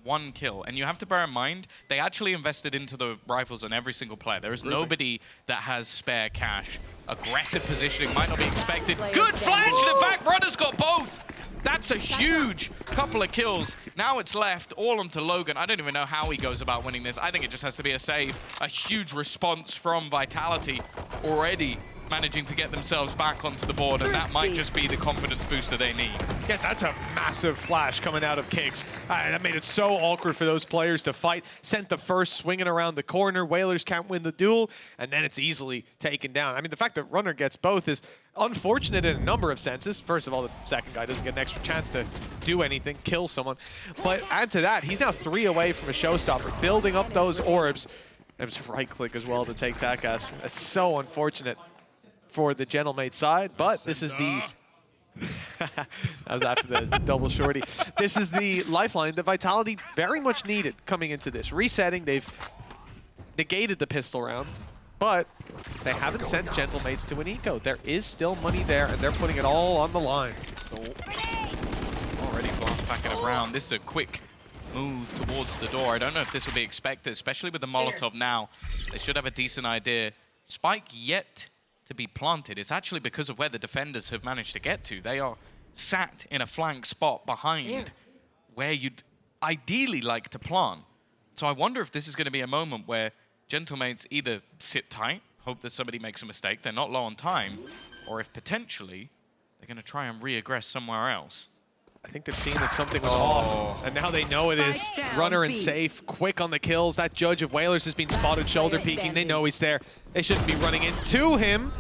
1 kill. And you have to bear in mind, they actually invested into the rifles on every single player. There is nobody that has spare cash. Aggressive positioning might not be expected. Good flash! And in fact, Runner's got both! That's a huge couple of kills. Now it's left all onto Logan. I don't even know how he goes about winning this. I think it just has to be a save. A huge response from Vitality already managing to get themselves back onto the board, and that might just be the confidence booster they need. Yeah, that's a massive flash coming out of Kicks. That made it so awkward for those players to fight. Sent the first swinging around the corner. Whalers can't win the duel, and then it's easily taken down. I mean, the fact that Runner gets both is unfortunate in a number of senses. First of all, the second guy doesn't get an extra chance to do anything, kill someone. But add to that, he's now 3 away from a showstopper, building up those orbs. It was a right click as well to take Takas. That's so unfortunate for the Gentlemate side, but this is the... that was after the double shorty. This is the lifeline that Vitality very much needed coming into this. Resetting, they've negated the pistol round, but they haven't sent Gentlemates to an eco. There is still money there, and they're putting it all on the line. Already blast back in a round. This is a quick move towards the door. I don't know if this will be expected, especially with the Molotov now. They should have a decent idea. Spike yet to be planted. It's actually because of where the defenders have managed to get to. They are sat in a flank spot behind where you'd ideally like to plant. So I wonder if this is going to be a moment where Gentlemates either sit tight, hope that somebody makes a mistake, they're not low on time, or if potentially they're going to try and re-aggress somewhere else. I think they've seen that something was off, and now they know it is. Runner and safe, quick on the kills. That Judge of Whalers has been spotted shoulder peeking. They know he's there. They shouldn't be running into him.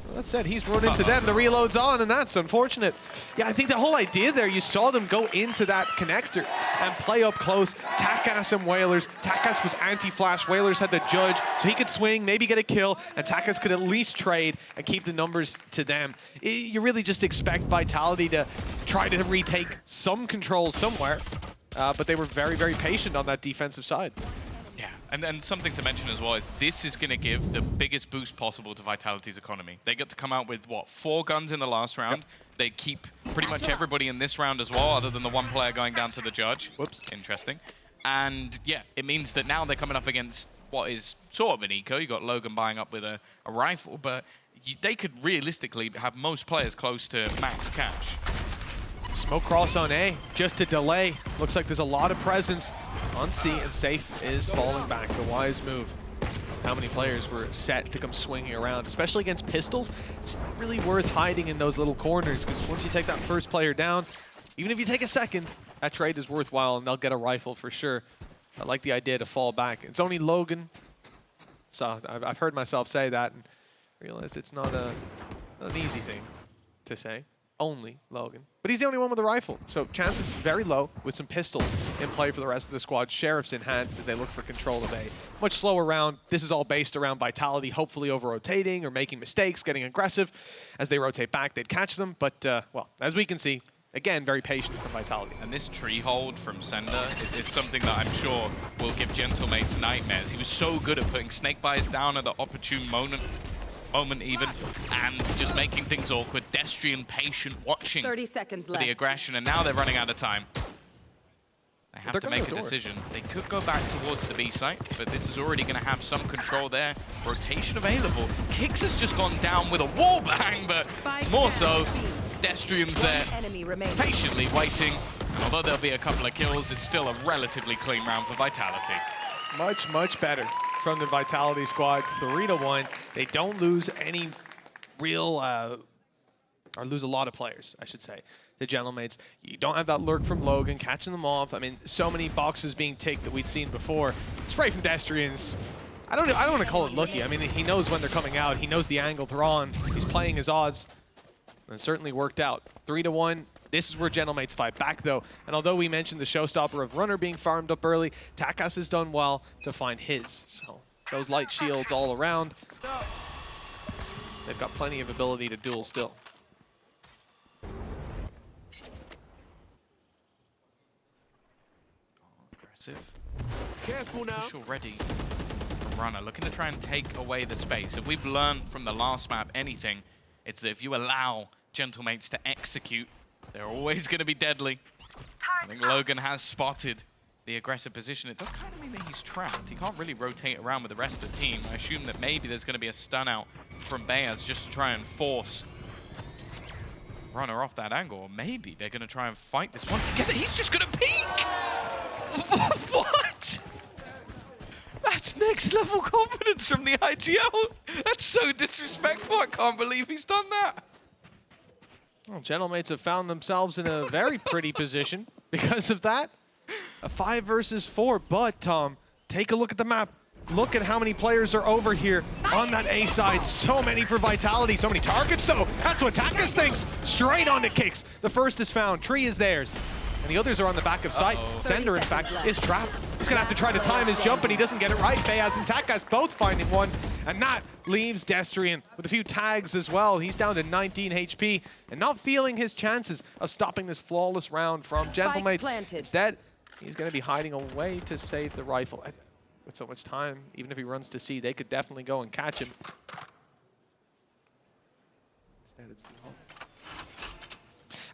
Well, that said, he's run into them. The reload's on, and that's unfortunate. Yeah, I think the whole idea there, you saw them go into that connector and play up close. Takas and Whalers. Takas was anti-flash. Whalers had the Judge, so he could swing, maybe get a kill, and Takas could at least trade and keep the numbers to them. You really just expect Vitality to try to retake some control somewhere, but they were very, very patient on that defensive side. Yeah, and then something to mention as well is this is going to give the biggest boost possible to Vitality's economy. They got to come out with, what, 4 guns in the last round. Yep. They keep pretty much everybody in this round as well, other than the 1 player going down to the Judge. Whoops. Interesting. And yeah, it means that now they're coming up against what is sort of an eco. You got Logan buying up with a rifle, but they could realistically have most players close to max cash. Smoke cross on A, just to delay. Looks like there's a lot of presence on C, and Safe is falling back. The wise move. How many players were set to come swinging around, especially against pistols? It's not really worth hiding in those little corners, because once you take that first player down, even if you take a second, that trade is worthwhile, and they'll get a rifle for sure. I like the idea to fall back. It's only Logan. So I've heard myself say that and realized it's not an easy thing to say. Only Logan. But he's the only one with a rifle, so chances very low with some pistols in play for the rest of the squad. Sheriffs in hand as they look for control of A. Much slower round. This is all based around Vitality, hopefully over-rotating or making mistakes, getting aggressive. As they rotate back, they'd catch them, but, well, as we can see, again, very patient from Vitality. And this tree hold from Sender is something that I'm sure will give Gentlemates nightmares. He was so good at putting snake buyers down at the opportune moment even, and just making things awkward. Destrian patient, watching 30 seconds left. For the aggression, and now they're running out of time. They have to make a doors. decision. They could go back towards the B site, but this is already going to have some control there. Rotation available. Kicks has just gone down with a wall bang, but more so, Destrian's there, patiently waiting. And although there'll be a couple of kills, it's still a relatively clean round for Vitality. Much, much better from the Vitality squad. 3-1. They don't lose any real, or lose a lot of players, I should say, the Gentlemates. You don't have that lurk from Logan, catching them off. I mean, so many boxes being ticked that we'd seen before. Spray from Destrians. I don't want to call it lucky. I mean, he knows when they're coming out. He knows the angle they're on. He's playing his odds. And it certainly worked out. 3-1. This is where Gentlemates fight back, though. And although we mentioned the showstopper of Runner being farmed up early, Takas has done well to find his. So those light shields all around. They've got plenty of ability to duel still. Aggressive. Careful now. Push already. Runner looking to try and take away the space. If we've learned from the last map anything, it's that if you allow Gentlemates to execute, they're always going to be deadly. I think Logan has spotted the aggressive position, it does kind of mean that he's trapped. He can't really rotate around with the rest of the team. I assume that maybe there's going to be a stun out from Bears just to try and force Runner off that angle. Or maybe they're going to try and fight this one together. He's just going to peek! What? That's next level confidence from the IGL. That's so disrespectful. I can't believe he's done that. Well, Gentlemates have found themselves in a very pretty position because of that. A 5 versus 4, but Tom, take a look at the map. Look at how many players are over here on that A side. So many for Vitality, so many targets though. That's what Takas thinks. Straight onto kicks. The first is found, Tree is theirs. And the others are on the back of sight. Sender, in fact, is trapped. He's gonna have to try to time his jump, and he doesn't get it right. Beyaz and Takas both finding one, and that leaves Destrian with a few tags as well. He's down to 19 HP, and not feeling his chances of stopping this flawless round from Gentlemates. Instead, he's gonna be hiding away to save the rifle. With so much time, even if he runs to C, they could definitely go and catch him. Instead, it's the ult.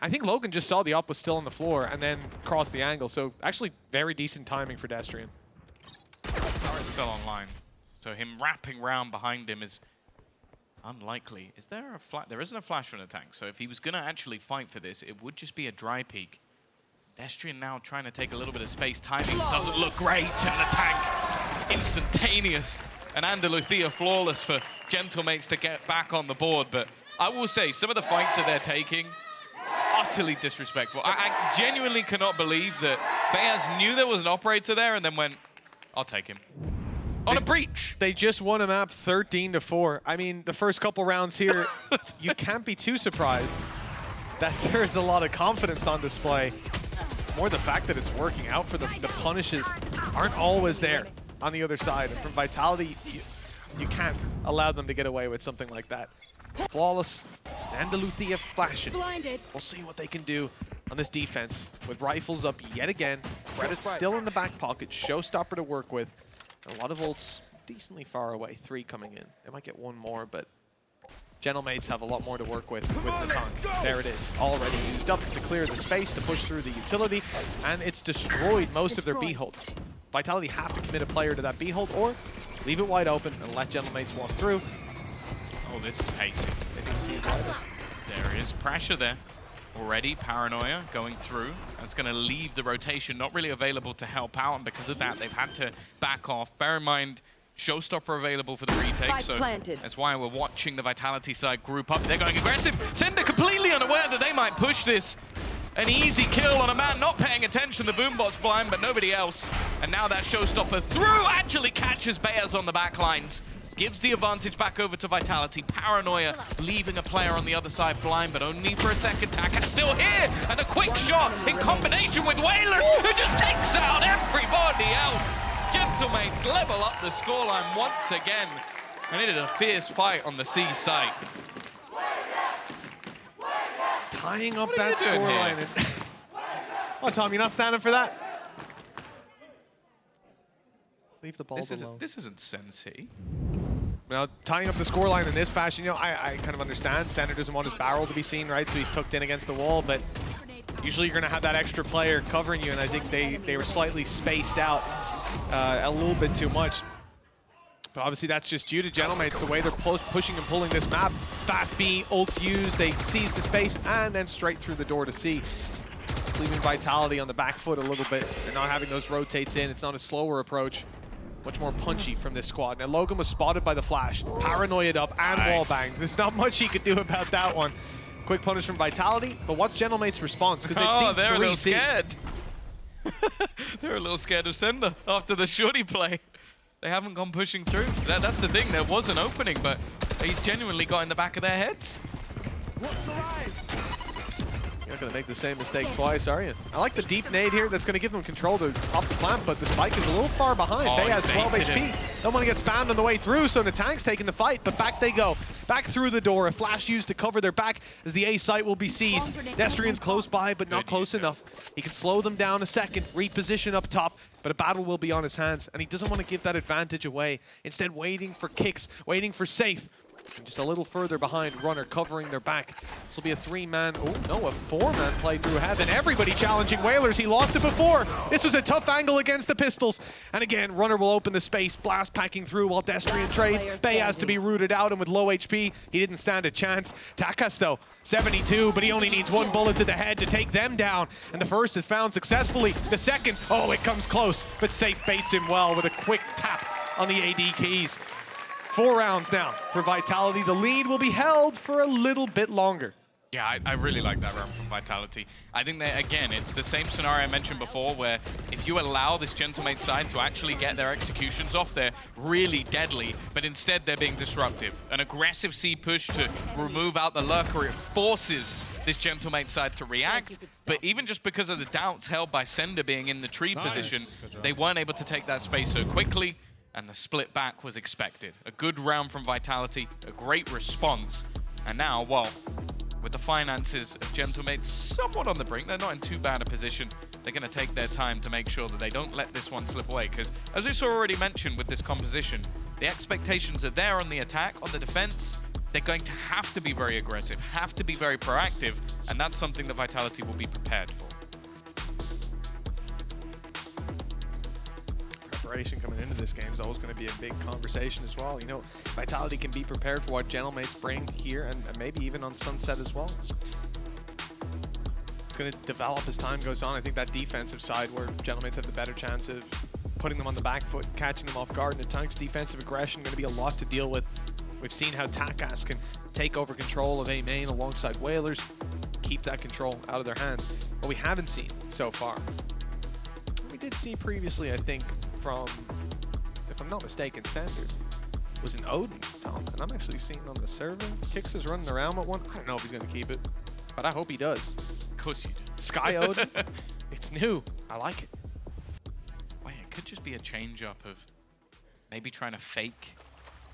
I think Logan just saw the up was still on the floor and then crossed the angle, so actually very decent timing for Destrian. Power's still online, so him wrapping round behind him is unlikely. Is there a flash? There isn't a flash from the tank, so if he was going to actually fight for this, it would just be a dry peek. Destrian now trying to take a little bit of space. Timing doesn't look great, and the tank instantaneous. And Andaluthia flawless for Gentlemates to get back on the board, but I will say some of the fights that they're taking, utterly disrespectful. I genuinely cannot believe that Beyaz knew there was an operator there and then went, I'll take him. On a breach. They just won a map 13-4. I mean, the first couple rounds here, you can't be too surprised that there's a lot of confidence on display. It's more the fact that it's working out for them. The punishes aren't always there on the other side. And from Vitality, you can't allow them to get away with something like that. Flawless, Andaluthia flashing. Blinded. We'll see what they can do on this defense with rifles up yet again. Credits still in the back pocket, showstopper to work with. And a lot of ults decently far away, 3 coming in. They might get one more, but Gentlemates have a lot more to work with the tank. There it is, already used up to clear the space to push through the utility, and it's destroyed most of their B-hold. Vitality have to commit a player to that B-hold or leave it wide open and let Gentlemates walk through. Oh, this is pacing. They didn't see it either. There is pressure there. Already, Paranoia going through. That's going to leave the rotation not really available to help out, and because of that, they've had to back off. Bear in mind, Showstopper available for the retake, so that's why we're watching the Vitality side group up. They're going aggressive. Sender completely unaware that they might push this. An easy kill on a man not paying attention. The Boombot's blind, but nobody else. And now that Showstopper through actually catches Beyaz on the back lines. Gives the advantage back over to Vitality. Paranoia leaving a player on the other side blind, but only for a second. Takas still here, and a quick shot in combination with Whalers, who just takes out everybody else. Gentlemates level up the scoreline once again, and it is a fierce fight on the C site. Tying up that scoreline. Oh, Tom, you're not standing for that? Leave the ball alone. This isn't Sensi. Now, tying up the scoreline in this fashion, you know, I kind of understand. Sander doesn't want his barrel to be seen, right? So he's tucked in against the wall, but usually you're going to have that extra player covering you, and I think they were slightly spaced out a little bit too much. But obviously that's just due to Gentlemates, the way they're pushing and pulling this map. Fast B, ults used, they seize the space, and then straight through the door to C. Leaving Vitality on the back foot a little bit. They're not having those rotates in. It's not a slower approach. Much more punchy from this squad. Now Logan was spotted by the flash, paranoid up and wallbanged. There's not much he could do about that one. Quick punish from Vitality, but what's Gentlemates' response? Because they've seen they're 3C. a little scared. They're a little scared of Sender after the shorty play. They haven't gone pushing through. That's the thing, there was an opening, but he's genuinely got in the back of their heads. You're not going to make the same mistake twice, are you? I like the deep nade here. That's going to give them control to off the plant, but the spike is a little far behind. They has 12 HP. Don't want to get spammed on the way through, so the tank's taking the fight, but back they go. Back through the door. A flash used to cover their back as the A site will be seized. Destrian's close by, but not close enough. He can slow them down a second, reposition up top, but a battle will be on his hands, and he doesn't want to give that advantage away. Instead, waiting for kicks, waiting for safe. And just a little further behind, Runner covering their back. This will be a 3-man, oh no, a 4-man play through Heaven. Everybody challenging Whalers, he lost it before. This was a tough angle against the Pistols. And again, Runner will open the space, Blast packing through while Destrian trades. Bay has to be rooted out, and with low HP, he didn't stand a chance. Takas though, 72, but he only needs 1 bullet to the head to take them down. And the first is found successfully. The second, oh, it comes close, but Safe baits him well with a quick tap on the AD keys. 4 rounds now for Vitality. The lead will be held for a little bit longer. Yeah, I really like that round from Vitality. I think that, again, it's the same scenario I mentioned before, where if you allow this Gentlemate side to actually get their executions off, they're really deadly, but instead they're being disruptive. An aggressive C push to remove out the Lurker, it forces this Gentlemate side to react, but even just because of the doubts held by Sender being in the tree position, they weren't able to take that space so quickly, and the split back was expected. A good round from Vitality, a great response, and now, well, with the finances of Gentlemates somewhat on the brink, they're not in too bad a position. They're going to take their time to make sure that they don't let this one slip away, because as we already mentioned with this composition, the expectations are there on the attack, on the defense. They're going to have to be very aggressive, have to be very proactive, and that's something that Vitality will be prepared for. Preparation coming into this game is always going to be a big conversation as well. You know, Vitality can be prepared for what Gentlemates bring here, and maybe even on Sunset as well. It's going to develop as time goes on. I think that defensive side where Gentlemates have the better chance of putting them on the back foot, catching them off guard, and the Tank's defensive aggression going to be a lot to deal with. We've seen how Takas can take over control of A main alongside Whalers, keep that control out of their hands. What we haven't seen so far, we did see previously, I think, from, if I'm not mistaken, Sander, was an Odin, Tom. And I'm actually seeing on the server, Kix is running around with one. I don't know if he's going to keep it, but I hope he does. Of course you do. Sky Odin, it's new. I like it. Wait, it could just be a change-up of maybe trying to fake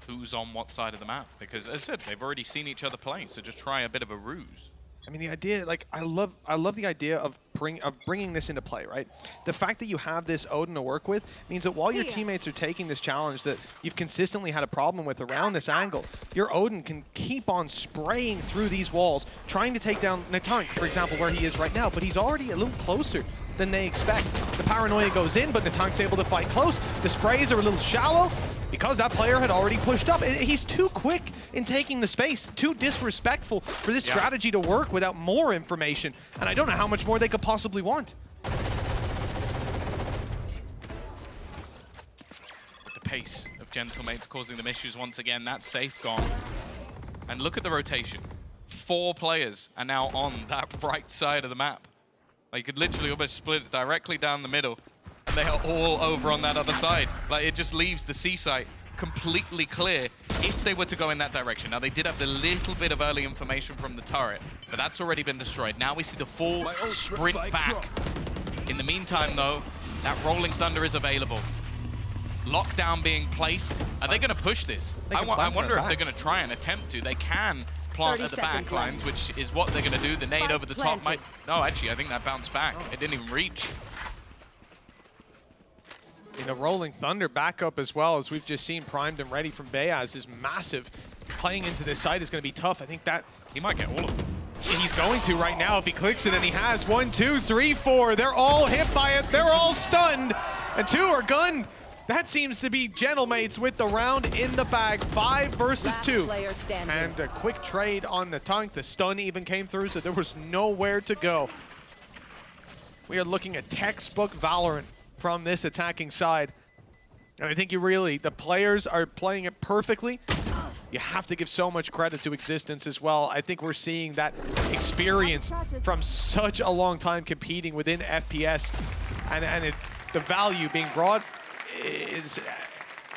who's on what side of the map. Because, as I said, they've already seen each other play, so just try a bit of a ruse. I mean, the idea, like, I love the idea of bringing this into play, right? The fact that you have this Odin to work with means that while your teammates are taking this challenge that you've consistently had a problem with around this angle, your Odin can keep on spraying through these walls, trying to take down Natank, for example, where he is right now, but he's already a little closer than they expect. The paranoia goes in, but Natank's able to fight close. The sprays are a little shallow, because that player had already pushed up. He's too quick in taking the space, too disrespectful for this strategy to work without more information. And I don't know how much more they could possibly want. With the pace of Gentlemates causing them issues once again, that's Safe gone. And look at the rotation. 4 players are now on that right side of the map. Like, you could literally almost split it directly down the middle. And they are all over on that other side. Like, it just leaves the C site completely clear if they were to go in that direction. Now, they did have the little bit of early information from the turret, but that's already been destroyed. Now we see the full sprint back. In the meantime, though, that Rolling Thunder is available. Lockdown being placed. Are they going to push this? I wonder if they're going to try and attempt to. They can plant at the back lines, which is what they're going to do. The nade over the top might... No, actually, I think that bounced back. It didn't even reach. In a Rolling Thunder backup as well, as we've just seen primed and ready from Bayaz is massive. Playing into this site is going to be tough. I think that he might get all of them. He's going to right now if he clicks it, and he has 1, 2, 3, 4. They're all hit by it. They're all stunned, and 2 are gunned. That seems to be Gentlemates with the round in the bag. 5 versus 2. And a quick trade on the tank. The stun even came through, so there was nowhere to go. We are looking at textbook Valorant from this attacking side. And I think the players are playing it perfectly. You have to give so much credit to Existence as well. I think we're seeing that experience from such a long time competing within FPS. And the value being brought is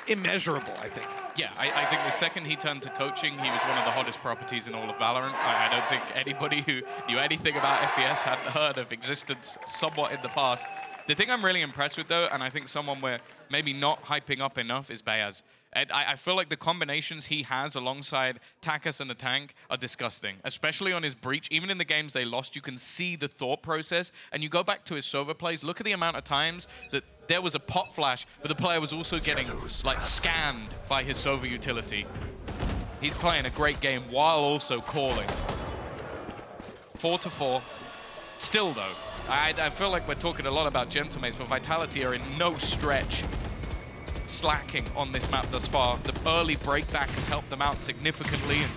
immeasurable, I think. Yeah, I think the second he turned to coaching, he was one of the hottest properties in all of Valorant. I don't think anybody who knew anything about FPS had heard of Existence somewhat in the past. The thing I'm really impressed with, though, and I think someone we're maybe not hyping up enough, is Bayaz. I feel like the combinations he has alongside Takas and the tank are disgusting, especially on his breach. Even in the games they lost, you can see the thought process. And you go back to his Sova plays, look at the amount of times that there was a pop flash, but the player was also getting like scanned by his Sova utility. He's playing a great game while also calling. 4-4. Still, though, I feel like we're talking a lot about Gentlemates, but Vitality are in no stretch slacking on this map thus far. The early breakback has helped them out significantly, and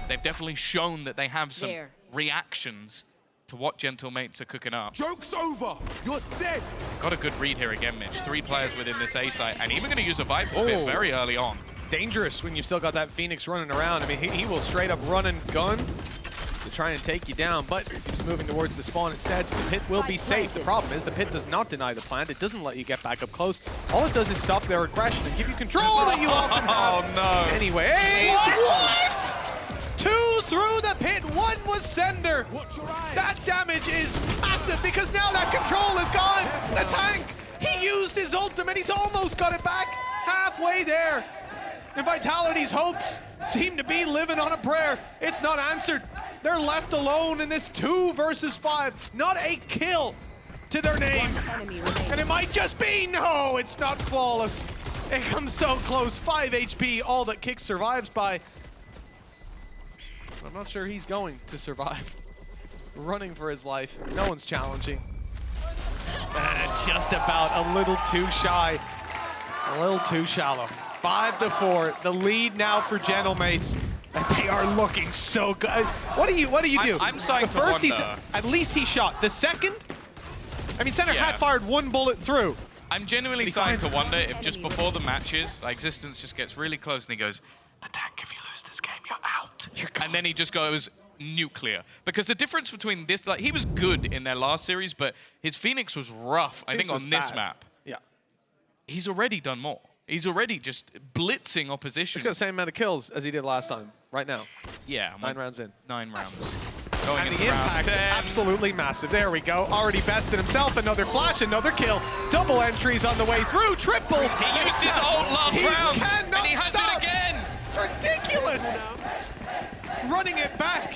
they've definitely shown that they have some reactions to what Gentlemates are cooking up. Joke's over! You're dead! Got a good read here again, Mitch. 3 players within this A site, and even going to use a Viper Spit very early on. Dangerous when you've still got that Phoenix running around. I mean, he will straight up run and gun to try and take you down, but he's moving towards the spawn instead, so the pit will be safe. The problem is the pit does not deny the plant. It doesn't let you get back up close. All it does is stop their aggression and give you control that you often have. Oh, no. Anyways, what? 2 through the pit, 1 was Sender. That damage is massive because now that control is gone. The tank, he used his ultimate. He's almost got it back halfway there. And Vitality's hopes seem to be living on a prayer. It's not answered. They're left alone in this 2 versus 5. Not a kill to their name. And it might just be, no, it's not flawless. It comes so close, 5 HP, all that Kick survives by. I'm not sure he's going to survive. Running for his life, no one's challenging. Just about a little too shy, a little too shallow. 5-4, the lead now for Gentlemates. They are looking so good. What do you do? I'm starting the first to wonder. At least he shot. The second, I mean, Center had fired 1 bullet through. I'm genuinely starting to wonder if just before the matches, like, Existence just gets really close and he goes, "The tank, if you lose this game, you're out." And then he just goes nuclear. Because the difference between this, like, he was good in their last series, but his Phoenix was rough, I think, on this map. Yeah. He's already done more. He's already just blitzing opposition. He's got the same amount of kills as he did last time, right now. Yeah. 9 rounds in. 9 rounds. Going And into the round impact, 10. absolutely massive. There we go. Already bested himself. Another flash, another kill. Double entries on the way through. Triple. He used his ult last round, cannot and he has stop. it again. Ridiculous. Running it back.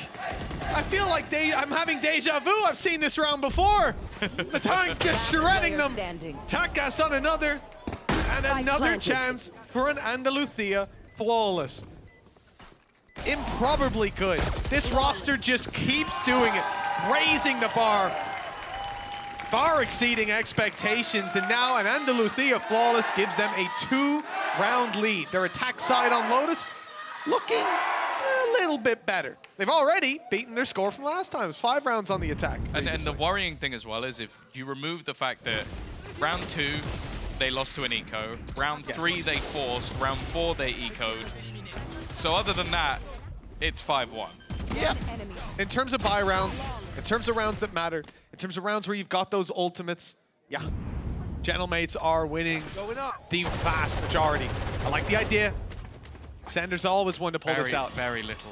I feel like I'm having deja vu. I've seen this round before. The tank just shredding them. Takas on another. And another chance for an Andalucia flawless. Improbably good. This roster just keeps doing it, raising the bar, far exceeding expectations, and now an Andalucia flawless gives them a 2-round lead. Their attack side on Lotus looking a little bit better. They've already beaten their score from last time. It was 5 rounds on the attack. And the worrying thing as well is if you remove the fact that round 2, they lost to an eco. Round 3, they forced. Round 4, they ecoed. So other than that, it's 5-1. Yeah. In terms of buy rounds, in terms of rounds that matter, in terms of rounds where you've got those ultimates, yeah, Gentlemates are winning the vast majority. I like the idea. Sender's always one to pull this out. Very little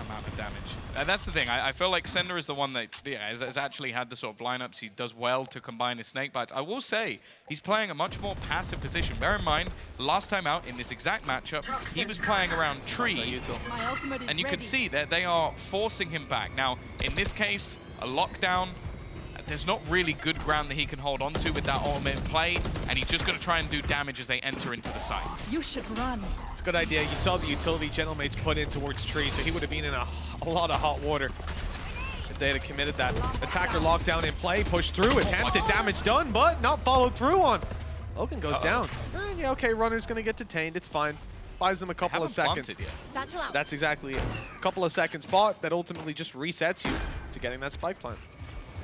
amount of damage. And that's the thing. I feel like Sender is the one that has actually had the sort of lineups. He does well to combine his snake bites. I will say, he's playing a much more passive position. Bear in mind, last time out in this exact matchup, he was playing around tree. And you can see that they are forcing him back. Now, in this case, a lockdown, there's not really good ground that he can hold on to with that ultimate in play, and he's just going to try and do damage as they enter into the site. You should run. It's a good idea. You saw the utility Gentlemates put in towards tree, so he would have been in a lot of hot water if they had committed that. Attacker lockdown in play, pushed through, attempted, damage done, but not followed through on. Logan goes down. And yeah, okay, runner's going to get detained. It's fine. Buys them a couple of seconds. That's exactly it. A couple of seconds bought that ultimately just resets you to getting that spike plant.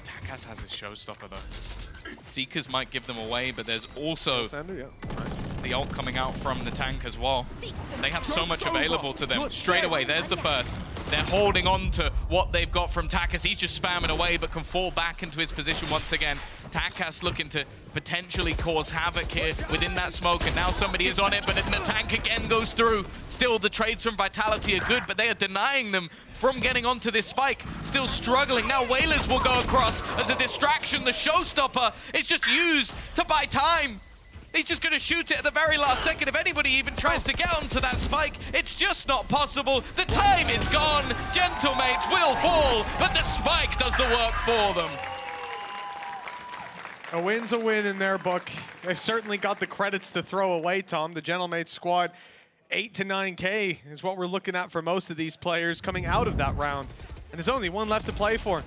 Takas has his showstopper though. Seekers might give them away, but there's also the ult coming out from the tank as well. They have so much available to them. Straight away, there's the first. They're holding on to what they've got from Takas. He's just spamming away, but can fall back into his position once again. Takas looking to potentially cause havoc here within that smoke, and now somebody is on it, but the tank again goes through. Still, the trades from Vitality are good, but they are denying them from getting onto this spike. Still struggling. Now Whalers will go across as a distraction. The showstopper is just used to buy time. He's just going to shoot it at the very last second. If anybody even tries to get onto that spike, it's just not possible. The time is gone. Gentlemates will fall, but the spike does the work for them. A win's a win in their book. They've certainly got the credits to throw away, Tom. The Gentlemates squad 8 to 9K is what we're looking at for most of these players coming out of that round. And there's only one left to play for.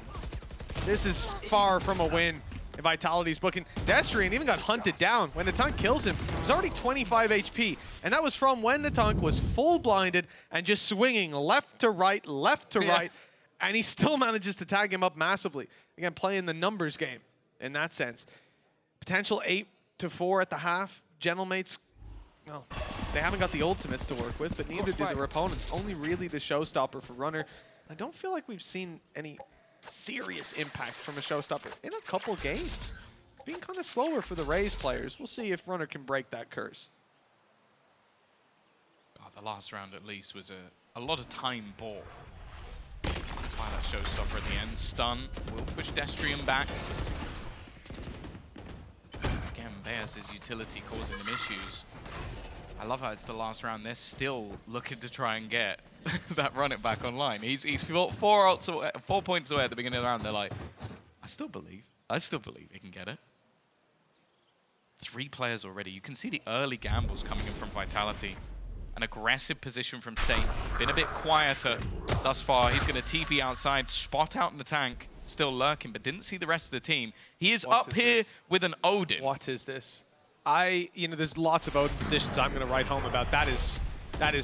This is far from a win. Vitality's booking. Destrian even got hunted down. When the tank kills him, it was already 25 HP. And that was from when the tank was full blinded and just swinging left to right, right. And he still manages to tag him up massively. Again, playing the numbers game in that sense. Potential 8-4 at the half. Gentlemates, well, they haven't got the ultimates to work with, but neither do their opponents. Only really the showstopper for Runner. I don't feel like we've seen any serious impact from a showstopper in a couple games. It's been kind of slower for the Rays players. We'll see if Runner can break that curse. Oh, the last round at least was a lot of time ball. That showstopper at the end. Stun will push Destrian back. Again, Bears' utility causing them issues. I love how it's the last round. They're still looking to try and get that run it back online. He's 4 points away at the beginning of the round. They're like, I still believe he can get it. 3 players already. You can see the early gambles coming in from Vitality. An aggressive position from Safe. Been a bit quieter thus far. He's going to TP outside, spot out in the tank. Still lurking, but didn't see the rest of the team. He is up here with an Odin. What is this? There's lots of Odin positions I'm going to write home about. That is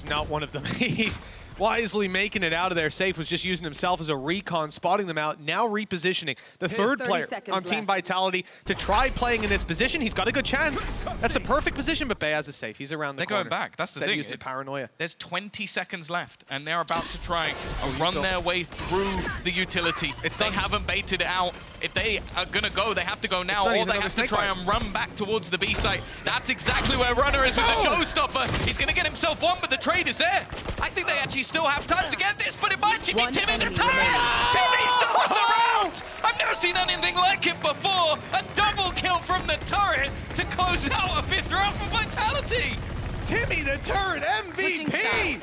not one of them. He's wisely making it out of there. Safe was just using himself as a recon, spotting them out, now repositioning the third player on Team Vitality to try playing in this position. He's got a good chance. That's the perfect position, but Beaz is safe. He's around the corner. They're going back. That's the thing. Using the paranoia. There's 20 seconds left, and they're about to try and run their way through the utility. They haven't baited it out. If they are going to go, they have to go now, or they have to try and run back towards the B site. That's exactly where Runner is with the showstopper. He's going to get himself one, but the trade is there. I think they actually still have time to get this, but it might be Timmy the turret! Timmy still on the round! I've never seen anything like it before! A double kill from the turret to close out a 5th round for Vitality! Timmy the turret, MVP!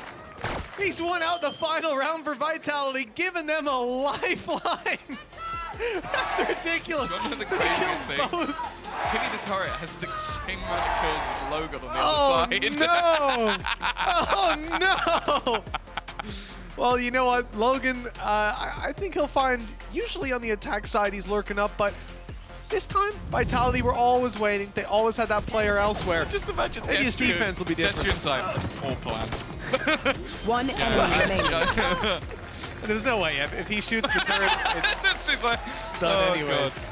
He's won out the final round for Vitality, giving them a lifeline! That's ridiculous! One of the craziest things. Timmy the turret has the same amount of kills as Logan on the other side. No! Oh no! Well, you know what, Logan, I think he'll find, usually on the attack side he's lurking up, but this time, Vitality were always waiting. They always had that player elsewhere. Just imagine his defense will be different. Destrian's like, all planned. One enemy remaining. There's no way, if he shoots the turret, it's done anyways. God.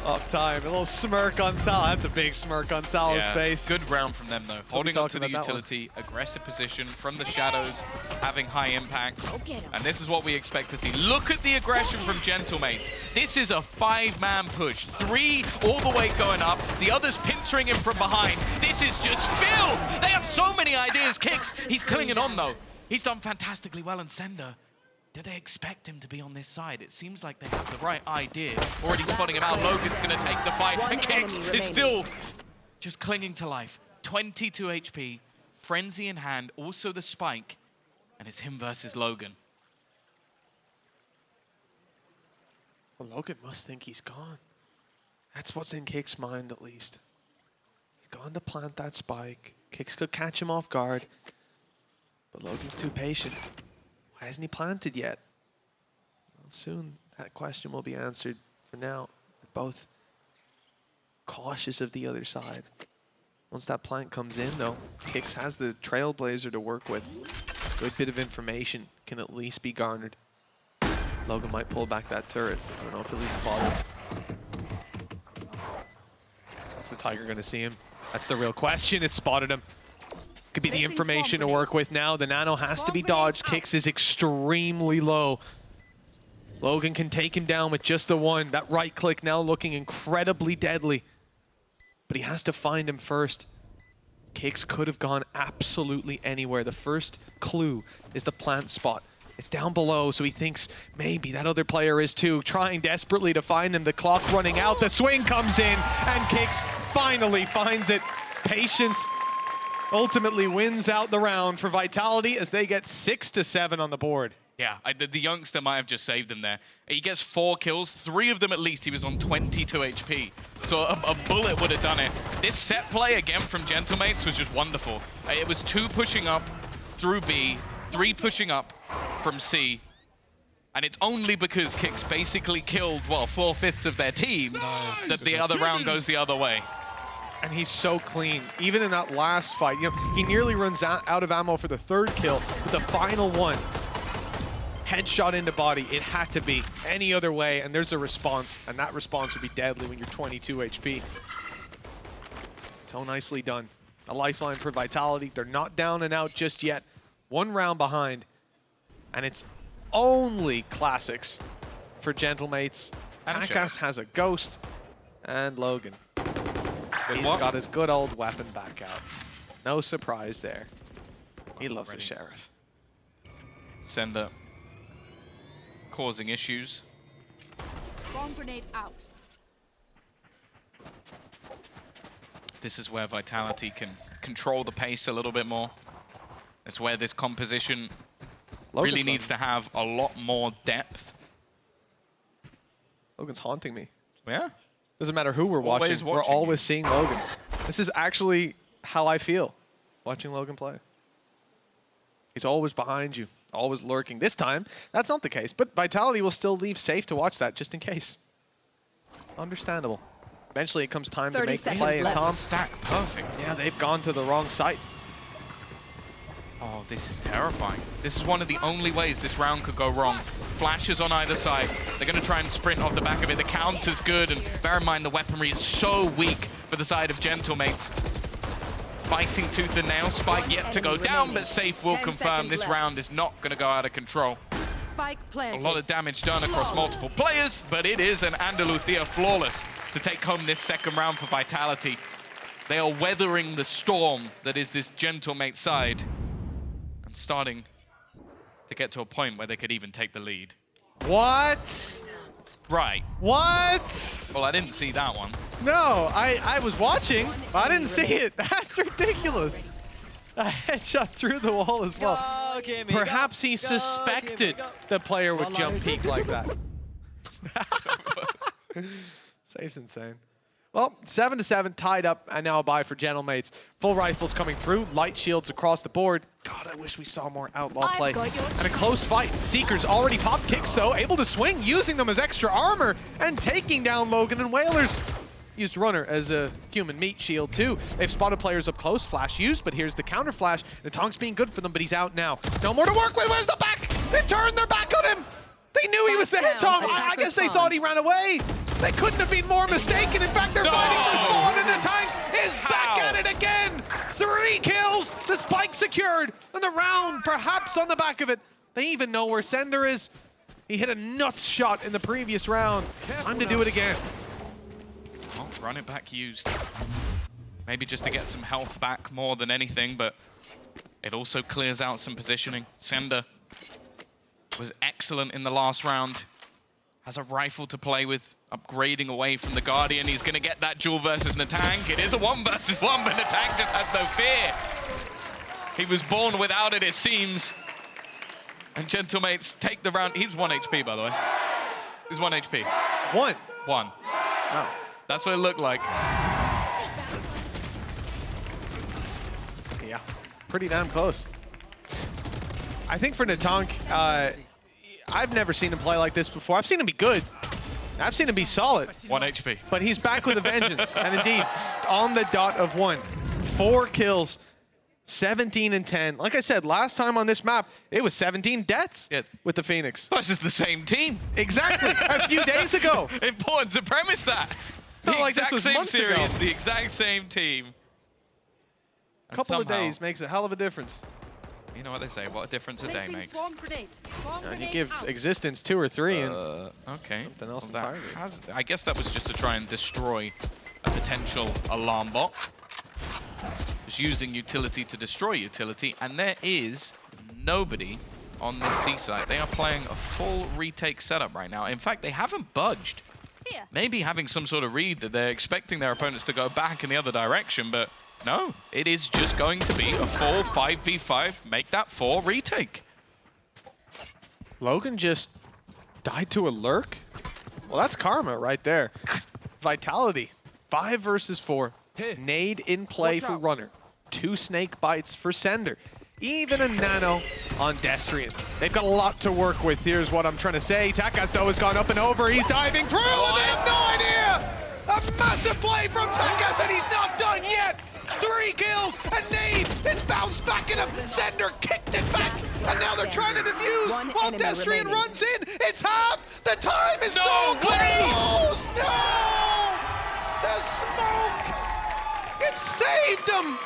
Off time, a little smirk on Sal. That's a big smirk on Sal's face. Good round from them though. Holding on to the utility, aggressive position from the shadows, having high impact. And this is what we expect to see. Look at the aggression from Gentlemates. This is a 5-man push. 3 all the way going up. The others pincering him from behind. This is just filled. They have so many ideas. Kicks. He's clinging on though. He's done fantastically well in Sender. Do they expect him to be on this side? It seems like they have the right idea. Already spotting him out. Logan's going to take the fight. And Kicks is still just clinging to life. 22 HP, frenzy in hand, also the spike. And it's him versus Logan. Well, Logan must think he's gone. That's what's in Kick's mind, at least. He's gone to plant that spike. Kicks could catch him off guard. But Logan's too patient. Why hasn't he planted yet? Well, soon that question will be answered. For now, we're both cautious of the other side. Once that plant comes in, though, Kicks has the Trailblazer to work with. Good bit of information can at least be garnered. Logan might pull back that turret. I don't know if he'll even bother. Is the Tiger going to see him? That's the real question. It spotted him. Could be the information to work with now. The nano has to be dodged. Kicks is extremely low. Logan can take him down with just the one. That right click now looking incredibly deadly. But he has to find him first. Kicks could have gone absolutely anywhere. The first clue is the plant spot. It's down below, so he thinks maybe that other player is too. Trying desperately to find him. The clock running out. The swing comes in, and Kicks finally finds it. Patience ultimately wins out the round for Vitality as they get 6-7 on the board. Yeah, the youngster might have just saved him there. He gets 4 kills, 3 of them at least. He was on 22 HP. So a bullet would have done it. This set play again from Gentlemates was just wonderful. It was 2 pushing up through B, 3 pushing up from C. And it's only because Kicks basically killed, well, 4/5 of their team that the other round goes the other way. And he's so clean. Even in that last fight, you know, he nearly runs out of ammo for the 3rd kill, but the final one, headshot into body, it had to be any other way, and there's a response, and that response would be deadly when you're 22 HP. So nicely done. A lifeline for Vitality. They're not down and out just yet. 1 round behind, and it's only classics for Gentlemates. Takas has a Ghost, and Logan. He's got his good old weapon back out. No surprise there. He loves the Sheriff. Sender causing issues. Bomb grenade out. This is where Vitality can control the pace a little bit more. It's where this composition really needs to have a lot more depth. Logan's haunting me. Yeah? Doesn't matter who we're watching, we're always seeing Logan. This is actually how I feel watching Logan play. He's always behind you, always lurking. This time, that's not the case, but Vitality will still leave safe to watch that just in case. Understandable. Eventually, it comes time to make the play, and Tom... Stack perfect. Yeah, they've gone to the wrong site. Oh, this is terrifying. This is one of the only ways this round could go wrong. Flashes on either side. They're going to try and sprint off the back of it. The counter's good, and bear in mind the weaponry is so weak for the side of Gentlemates. Fighting tooth and nail. Spike yet to go down, but Safe will confirm this round is not going to go out of control. Spike planted. A lot of damage done across multiple players, but it is an Andalucia flawless to take home this 2nd round for Vitality. They are weathering the storm that is this Gentlemate side and starting to get to a point where they could even take the lead. What? Right. What? Well, I didn't see that one. No, I was watching, but I didn't see it. That's ridiculous. A headshot through the wall as well. Perhaps he suspected the player would jump peek like that. Safe's insane. Well, 7-7, tied up, and now a bye for Gentlemates. Full rifles coming through, light shields across the board. God, I wish we saw more outlaw play. And a close fight. Seekers already popped Kicks, though, able to swing, using them as extra armor, and taking down Logan and Whalers. Used Runner as a human meat shield, too. They've spotted players up close, flash used, but here's the counter flash. The Tonk's being good for them, but he's out now. No more to work with, where's the back? They turned their back on him! They knew he was there, Tom. I guess they thought he ran away. They couldn't have been more mistaken. In fact, they're fighting for spawn, and the tank is back at it again. 3 kills, the spike secured, and the round perhaps on the back of it. They even know where Sender is. He hit a nuts shot in the previous round. Time to do it again. Oh, run it back used. Maybe just to get some health back more than anything, but it also clears out some positioning. Sender was excellent in the last round. Has a rifle to play with, upgrading away from the Guardian. He's going to get that duel versus Natank. It is a 1 versus 1, but Natank just has no fear. He was born without it, it seems. And Gentlemates take the round. He's 1 HP, by the way. He's 1 HP. 1? 1. Oh. That's what it looked like. Yeah, pretty damn close. I think for Natank, I've never seen him play like this before. I've seen him be good. I've seen him be solid. 1 HP. But he's back with a vengeance. And indeed, on the dot of 1. 4 kills, 17 and 10. Like I said, last time on this map, it was 17 deaths with the Phoenix. Versus the same team. Exactly, a few days ago. Important to premise that. It's not like this was months ago. The exact same team. A couple of days makes a hell of a difference. You know what they say, what a difference a day makes. You give existence 2 or 3 and okay. something else entirely. I guess that was just to try and destroy a potential alarm bot. Just using utility to destroy utility, and there is nobody on this C site. They are playing a full retake setup right now. In fact, they haven't budged. Maybe having some sort of read that they're expecting their opponents to go back in the other direction, but no, it is just going to be a full 5v5, make that 4 retake. Logan just died to a lurk? Well, that's karma right there. Vitality, 5 versus 4. Nade in play for Runner. 2 snake bites for Sender. Even a nano on Destrian. They've got a lot to work with. Here's what I'm trying to say. Takas, though, has gone up and over. He's diving through, and they have no idea! A massive play from Takas, and he's not done yet! 3 kills, and Nade is bounced back, and a Sender kicked it back, and now they're trying to defuse while Destrian runs in. It's half! The time is so close! No! The smoke! It saved him!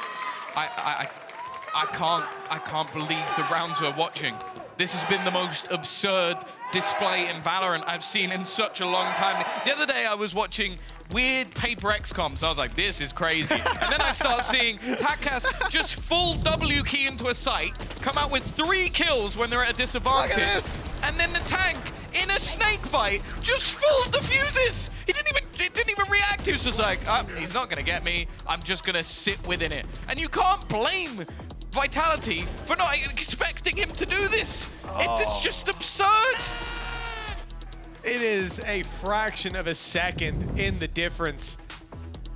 I can't believe the rounds we're watching. This has been the most absurd display in Valorant I've seen in such a long time. The other day I was watching weird Paper XComs. I was like, this is crazy. And then I start seeing Takas just full W key into a site, come out with 3 kills when they're at a disadvantage. Look at this. And then the tank in a snake bite just full defuses. It didn't even react. He was just like, oh, he's not gonna get me. I'm just gonna sit within it. And you can't blame Vitality for not expecting him to do this. It's just absurd. It is a fraction of a second in the difference.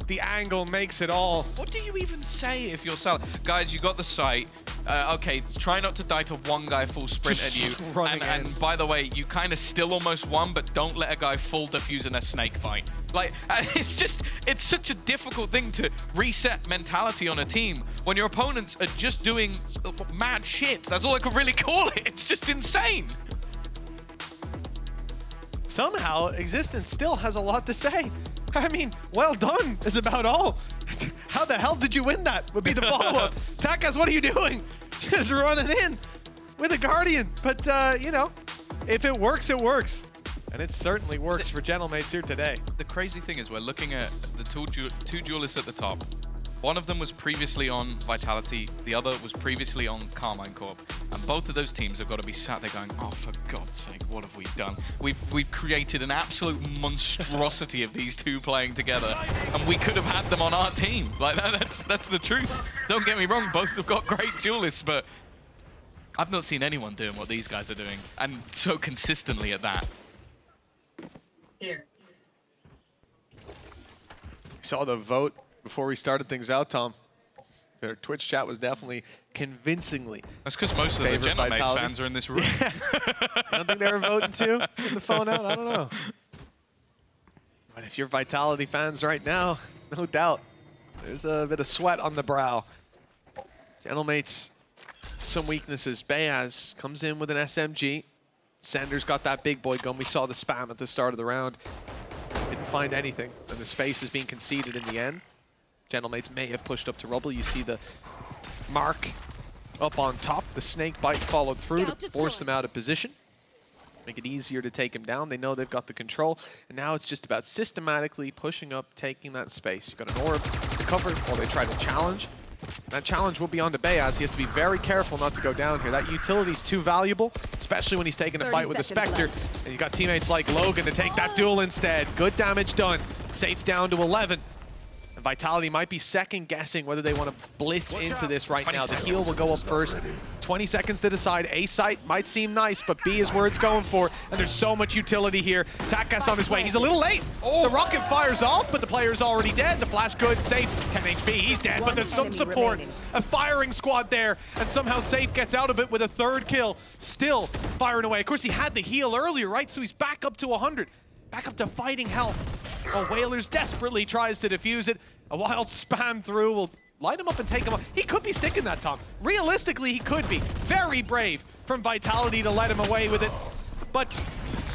The angle makes it all. What do you even say if you're Sal? Guys, you got the site. Okay, try not to die to one guy full sprint Just at you. running And by the way, you kind of still almost won, but don't let a guy full defuse in a snake fight. Like, it's such a difficult thing to reset mentality on a team when your opponents are just doing mad shit. That's all I could really call it. It's just insane. Somehow, Existence still has a lot to say. I mean, well done is about all. How the hell did you win that would be the follow-up. Takas, what are you doing? Just running in with a Guardian. But, you know, if it works, it works. And it certainly works for Gentlemates here today. The crazy thing is we're looking at the two duelists at the top. One of them was previously on Vitality, the other was previously on Carmine Corp. And both of those teams have got to be sat there going, oh, for God's sake, what have we done? We've created an absolute monstrosity of these two playing together, and we could have had them on our team. Like, that's the truth. Don't get me wrong, both have got great duelists, but I've not seen anyone doing what these guys are doing, and so consistently at that. Here. Saw the vote before we started things out, Tom. Their Twitch chat was definitely convincingly. That's because most of the Gentlemates fans are in this room. I don't think they were voting too. Putting the phone out, I don't know. But if you're Vitality fans right now, no doubt, there's a bit of sweat on the brow. Gentlemates, some weaknesses. Bayaz comes in with an SMG. Sender's got that big boy gun. We saw the spam at the start of the round. Didn't find anything, and the space is being conceded in the end. Gentlemates may have pushed up to rubble. You see the mark up on top. The snake bite followed through to force them out of position. Make it easier to take him down. They know they've got the control. And now it's just about systematically pushing up, taking that space. You've got an orb to cover while they try to challenge. That challenge will be on to Bayaz. He has to be very careful not to go down here. That utility's too valuable, especially when he's taking a fight with the Spectre. And you've got teammates like Logan to take that duel instead. Good damage done. Safe down to 11. And Vitality might be second-guessing whether they want to blitz into this right now. The heal will go up first. 20 seconds to decide. A site might seem nice, but B is where it's going for. And there's so much utility here. Takas on his way. He's a little late. The rocket fires off, but the player's already dead. The flash good, safe. 10 HP, he's dead, but there's some support. A firing squad there, and somehow Safe gets out of it with a 3rd kill. Still firing away. Of course, he had the heal earlier, right? So he's back up to 100. Back up to fighting health. While Whalers desperately tries to defuse it. A wild spam through will light him up and take him off. He could be sticking that, Tom. Realistically, he could be. Very brave from Vitality to let him away with it. But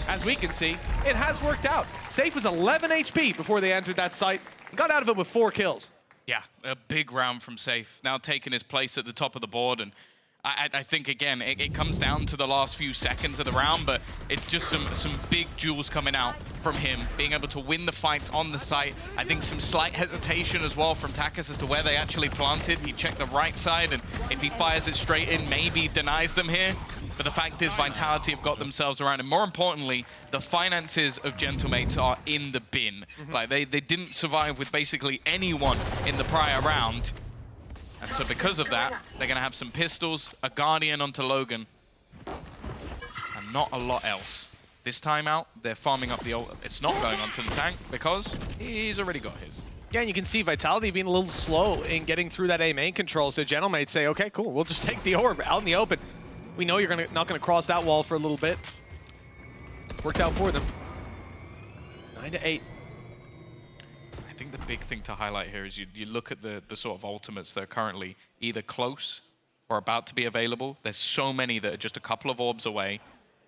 as we can see, it has worked out. Safe was 11 HP before they entered that site. He got out of it with 4 kills. Yeah, a big round from Safe. Now taking his place at the top of the board, and I think, again, it comes down to the last few seconds of the round, but it's just some big jewels coming out from him, being able to win the fights on the site. I think some slight hesitation as well from Takas as to where they actually planted. He checked the right side, and if he fires it straight in, maybe denies them here. But the fact is, Vitality have got themselves around, and more importantly, the finances of Gentlemates are in the bin. Like, they didn't survive with basically anyone in the prior round. And so because of that, they're going to have some pistols, a Guardian onto Logan. And not a lot else. This time out, they're farming up the ult. It's not going onto the tank because he's already got his. Again, you can see Vitality being a little slow in getting through that A main control. So Gentlemates say, okay, cool, we'll just take the orb out in the open. We know you're not going to cross that wall for a little bit. Worked out for them. 9-8. I think the big thing to highlight here is you look at the sort of ultimates that are currently either close or about to be available. There's so many that are just a couple of orbs away.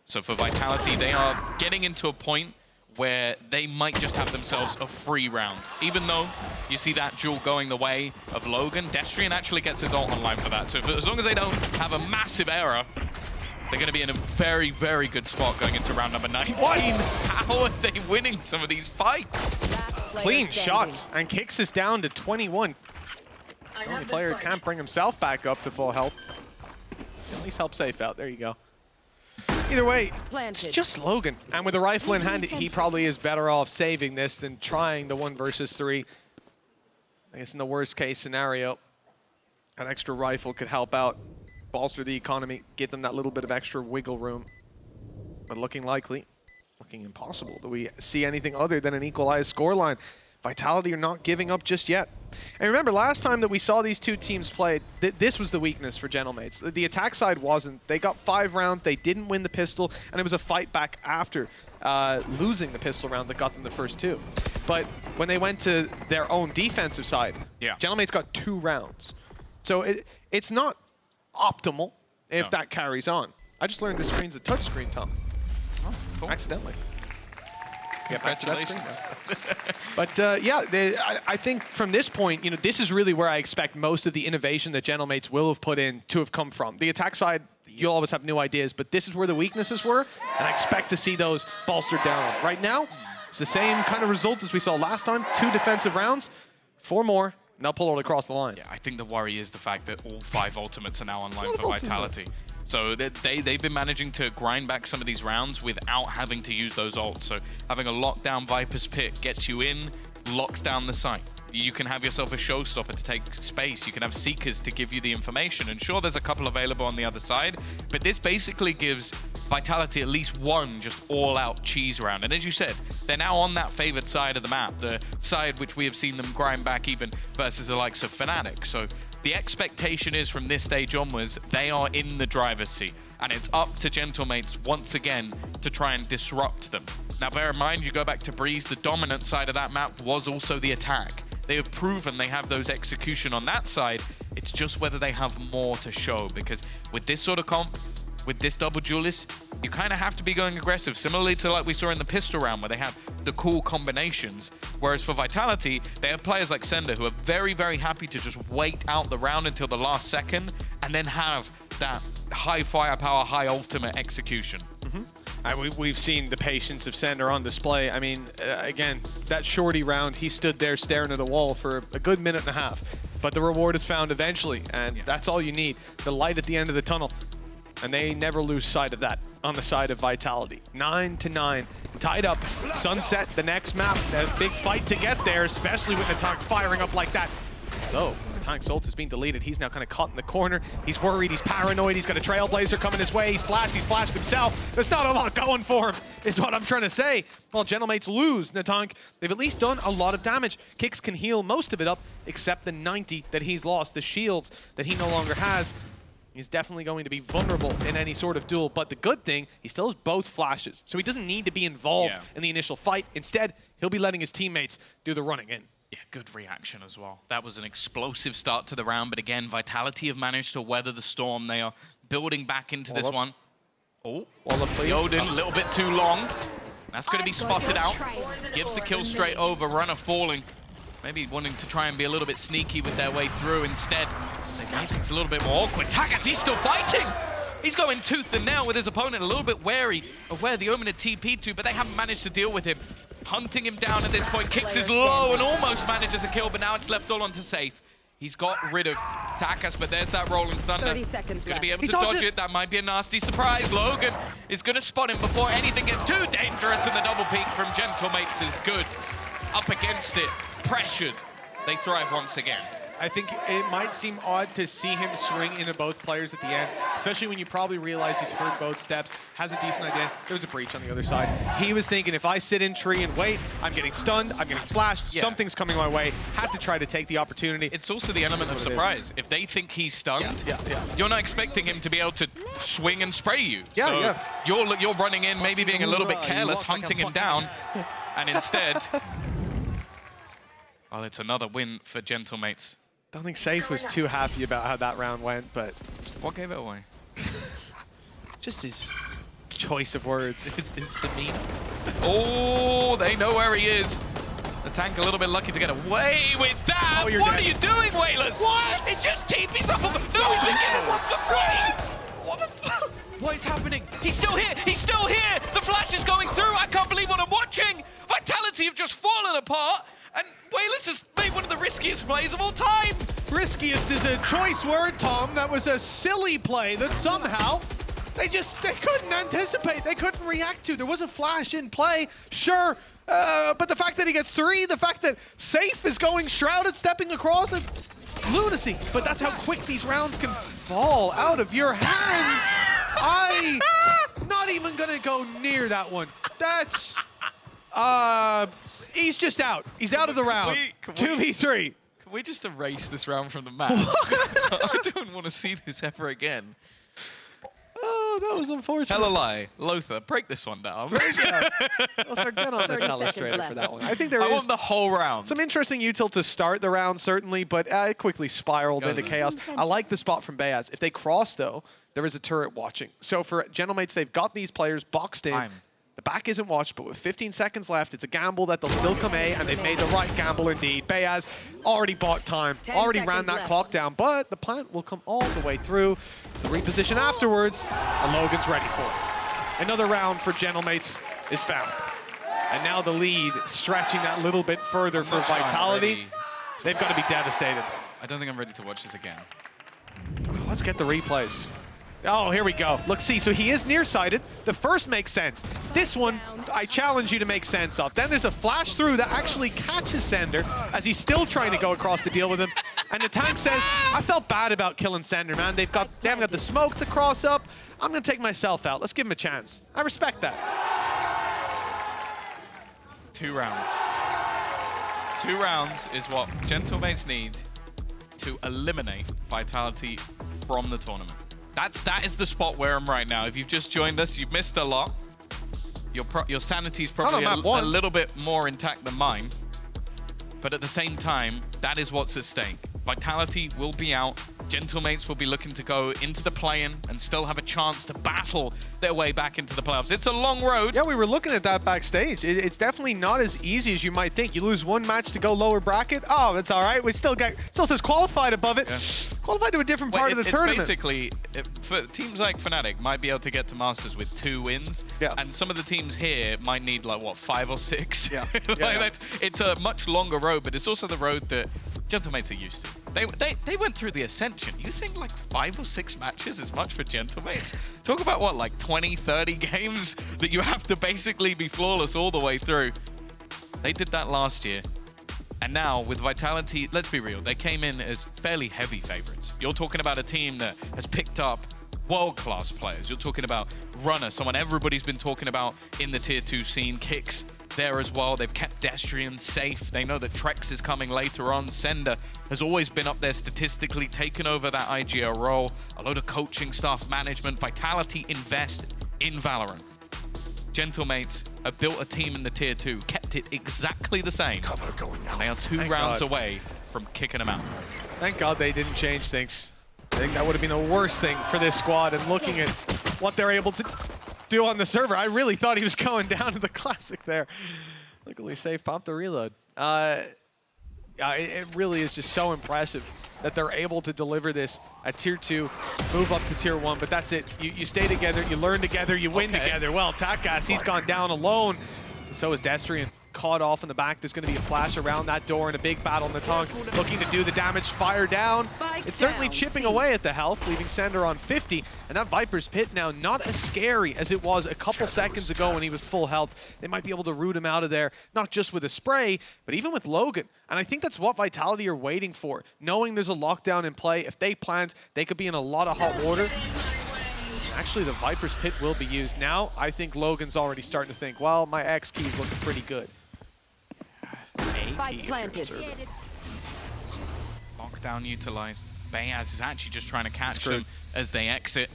So for Vitality, they are getting into a point where they might just have themselves a free round. Even though you see that duel going the way of Logan, Destrian actually gets his ult online for that. So as long as they don't have a massive error, they're going to be in a very, very good spot going into round number 19. What? How are they winning some of these fights? Clean shots, and kicks us down to 21. I The only have the player spike. can't bring himself back up to full health. At least help safe out. There you go. Either way, it's Planted. just Logan. And with a rifle in hand, he probably is better off saving this than trying the 1 versus 3. I guess in the worst case scenario, an extra rifle could help out, bolster the economy, give them that little bit of extra wiggle room. But looking likely, looking impossible that we see anything other than an equalized scoreline. Vitality are not giving up just yet. And remember, last time that we saw these two teams play, this was the weakness for Gentlemates. The attack side wasn't. They got 5 rounds, they didn't win the pistol, and it was a fight back after losing the pistol round that got them the first 2. But when they went to their own defensive side, Yeah. Gentlemates got 2 rounds. So it's not optimal if No. that carries on. I just learned the screen's a touch screen, Tom. Oh, cool. Accidentally. Get back to that screen. Congratulations. But yeah, I think from this point, this is really where I expect most of the innovation that Gentlemates will have put in to have come from. The attack side, you'll always have new ideas, but this is where the weaknesses were, and I expect to see those bolstered down. Right now, it's the same kind of result as we saw last time. 2 defensive rounds, 4 more, and they'll pull it across the line. Yeah, I think the worry is the fact that all 5 ultimates are now online What for else is there? Vitality. So they've been managing to grind back some of these rounds without having to use those ults. So having a lockdown Viper's Pit gets you in, locks down the site. You can have yourself a showstopper to take space. You can have Seekers to give you the information. And sure, there's a couple available on the other side, but this basically gives Vitality at least 1 just all-out cheese round. And as you said, they're now on that favored side of the map, the side which we have seen them grind back even versus the likes of Fnatic. So the expectation is from this stage onwards, they are in the driver's seat. And it's up to Gentlemates once again to try and disrupt them. Now bear in mind, you go back to Breeze, the dominant side of that map was also the attack. They have proven they have those execution on that side. It's just whether they have more to show, because with this sort of comp, with this double duelist, you kind of have to be going aggressive, similarly to like we saw in the pistol round where they have the cool combinations. Whereas for Vitality, they have players like Sender who are very, very happy to just wait out the round until the last second and then have that high firepower, high ultimate execution. We've seen the patience of Sender on display. I mean, again, that shorty round, he stood there staring at a wall for a good minute and a half. But the reward is found eventually, and that's all you need. The light at the end of the tunnel. And they never lose sight of that on the side of Vitality. 9-9, tied up. Sunset, the next map. A big fight to get there, especially with the tank firing up like that. So, the tank's ult is being deleted. He's now kind of caught in the corner. He's worried, he's paranoid, he's got a Trailblazer coming his way. He's flashed himself. There's not a lot going for him, is what I'm trying to say. Well, Gentlemates lose Natank. They've at least done a lot of damage. Kicks can heal most of it up, except the 90 that he's lost, the shields that he no longer has. He's definitely going to be vulnerable in any sort of duel, but the good thing, he still has both flashes, so he doesn't need to be involved in the initial fight. Instead, he'll be letting his teammates do the running in. Yeah, good reaction as well. That was an explosive start to the round, but again, Vitality have managed to weather the storm. They are building back into this one. Oh, please. Yoden, a little bit too long. That's going to be spotted out. Gives the kill straight over, runner falling. Maybe wanting to try and be a little bit sneaky with their way through. Instead, they make things a little bit more awkward. Taggart, he's still fighting! He's going tooth and nail with his opponent, a little bit wary of where the Omen had TP'd to, but they haven't managed to deal with him. Hunting him down at this point, kicks is low and almost manages a kill, but now it's left all onto safe. He's got rid of Takas, but there's that Rolling Thunder. 30 seconds He's going to be able left. to He dodge dodged it. That might be a nasty surprise. Logan is going to spot him before anything gets too dangerous, and the double peek from Gentlemates is good. Up against it, pressured. They thrive once again. I think it might seem odd to see him swing into both players at the end, especially when you probably realize he's heard both steps, has a decent idea. There was a breach on the other side. He was thinking, if I sit in tree and wait, I'm getting stunned, I'm getting flashed, something's coming my way. Had to try to take the opportunity. It's also the element of surprise. If they think he's stunned, you're not expecting him to be able to swing and spray you. So you're running in, maybe being a little bit careless, hunting him down, and instead, well, it's another win for Gentlemates. Don't think Safe was too happy about how that round went, but What gave it away? just his choice of words. His demeanor. Oh, they know where he is. The tank a little bit lucky to get away with that. Oh, What are you doing, Whalers? What? It just TP's up on the... No, he's been getting one for free. What is happening? He's still here. He's still here. The flash is going through. I can't believe what I'm watching. Vitality have just fallen apart. And Whalers has made one of the riskiest plays of all time. Riskiest is a choice word, Tom. That was a silly play that somehow they couldn't anticipate. They couldn't react to. There was a flash in play, sure. But the fact that he gets 3, the fact that Safe is going shrouded, stepping across it, lunacy. But that's how quick these rounds can fall out of your hands. I'm not even gonna go near that one. That's, he's just out. He's out of the round. 2v3. Can we just erase this round from the map? I don't want to see this ever again. Oh, that was unfortunate. Tell a lie. Lothar, break this one down. Well, they're good on the 30 telestrator seconds for left. that one. I think there I is want the whole round. some interesting util to start the round, certainly, but it quickly spiraled into chaos. I like the spot from Bayaz. If they cross, though, there is a turret watching. So for Gentlemates, they've got these players boxed in. The back isn't watched, but with 15 seconds left, it's a gamble that they'll still come A, and they've made the right gamble indeed. Bayaz already bought time, 10 already ran seconds that left. clock down, but the plant will come all the way through. It's the reposition afterwards, and Logan's ready for it. Another round for Gentlemates is found. And now the lead stretching that little bit further for not sure I'm Vitality. ready. They've got to be devastated. I don't think I'm ready to watch this again. Let's get the replays. Oh, here we go. Look, see, so he is nearsighted. The first makes sense. This one, I challenge you to make sense of. Then there's a flash through that actually catches Sender as he's still trying to go across to deal with him. And the tank says, I felt bad about killing Sender, man. They haven't got the smoke to cross up. I'm going to take myself out. Let's give him a chance. I respect that. 2 rounds. 2 rounds is what Gentlemates need to eliminate Vitality from the tournament. That is the spot where I'm right now. If you've just joined us, you've missed a lot. Your sanity's probably a little bit more intact than mine. But at the same time, that is what's at stake. Vitality will be out. Gentlemates will be looking to go into the play-in and still have a chance to battle their way back into the playoffs. It's a long road. Yeah, we were looking at that backstage. It's definitely not as easy as you might think. You lose 1 match to go lower bracket. Oh, that's all right. We still says qualified above it. Yeah. Qualified to a different part of the tournament. Basically, for teams like Fnatic might be able to get to Masters with 2 wins. Yeah. And some of the teams here might need like, what, 5 or 6? Yeah. It's a much longer road, but it's also the road that Gentlemates are used to. They went through the Ascension. You think like 5 or 6 matches is much for Gentlemates? Talk about what, like 20, 30 games that you have to basically be flawless all the way through. They did that last year. And now with Vitality, let's be real, they came in as fairly heavy favorites. You're talking about a team that has picked up world-class players. You're talking about Runner, someone everybody's been talking about in the tier 2 scene. Kicks there as well. They've kept Destrian safe. They know that Trex is coming later on. Sender has always been up there statistically, taken over that IGL role. A load of coaching staff, management. Vitality invest in Valorant. Gentlemates have built a team in the tier 2, kept it exactly the same. Cover going out. They are 2 rounds away from kicking them out. Thank God they didn't change things. I think that would have been the worst thing for this squad, and looking at what they're able to do on the server, I really thought he was going down to the Classic there. Luckily, Safe popped the reload. It really is just so impressive that they're able to deliver this at tier 2, move up to tier 1, but that's it. You stay together, you learn together, you win together. Well, Takas, he's gone down alone, and so is Destrian. caught off in the back. There's going to be a flash around that door and a big battle in the tongue. Looking to do the damage, fire down. It's certainly chipping away at the health, leaving Sander on 50. And that Viper's Pit now not as scary as it was a couple seconds ago when he was full health. They might be able to root him out of there, not just with a spray, but even with Logan. And I think that's what Vitality are waiting for. Knowing there's a lockdown in play, if they plant, they could be in a lot of hot water. Actually, the Viper's Pit will be used. Now, I think Logan's already starting to think, well, my X key's looking pretty good. Spike planted. Lockdown utilized. Bayaz is actually just trying to catch them as they exit,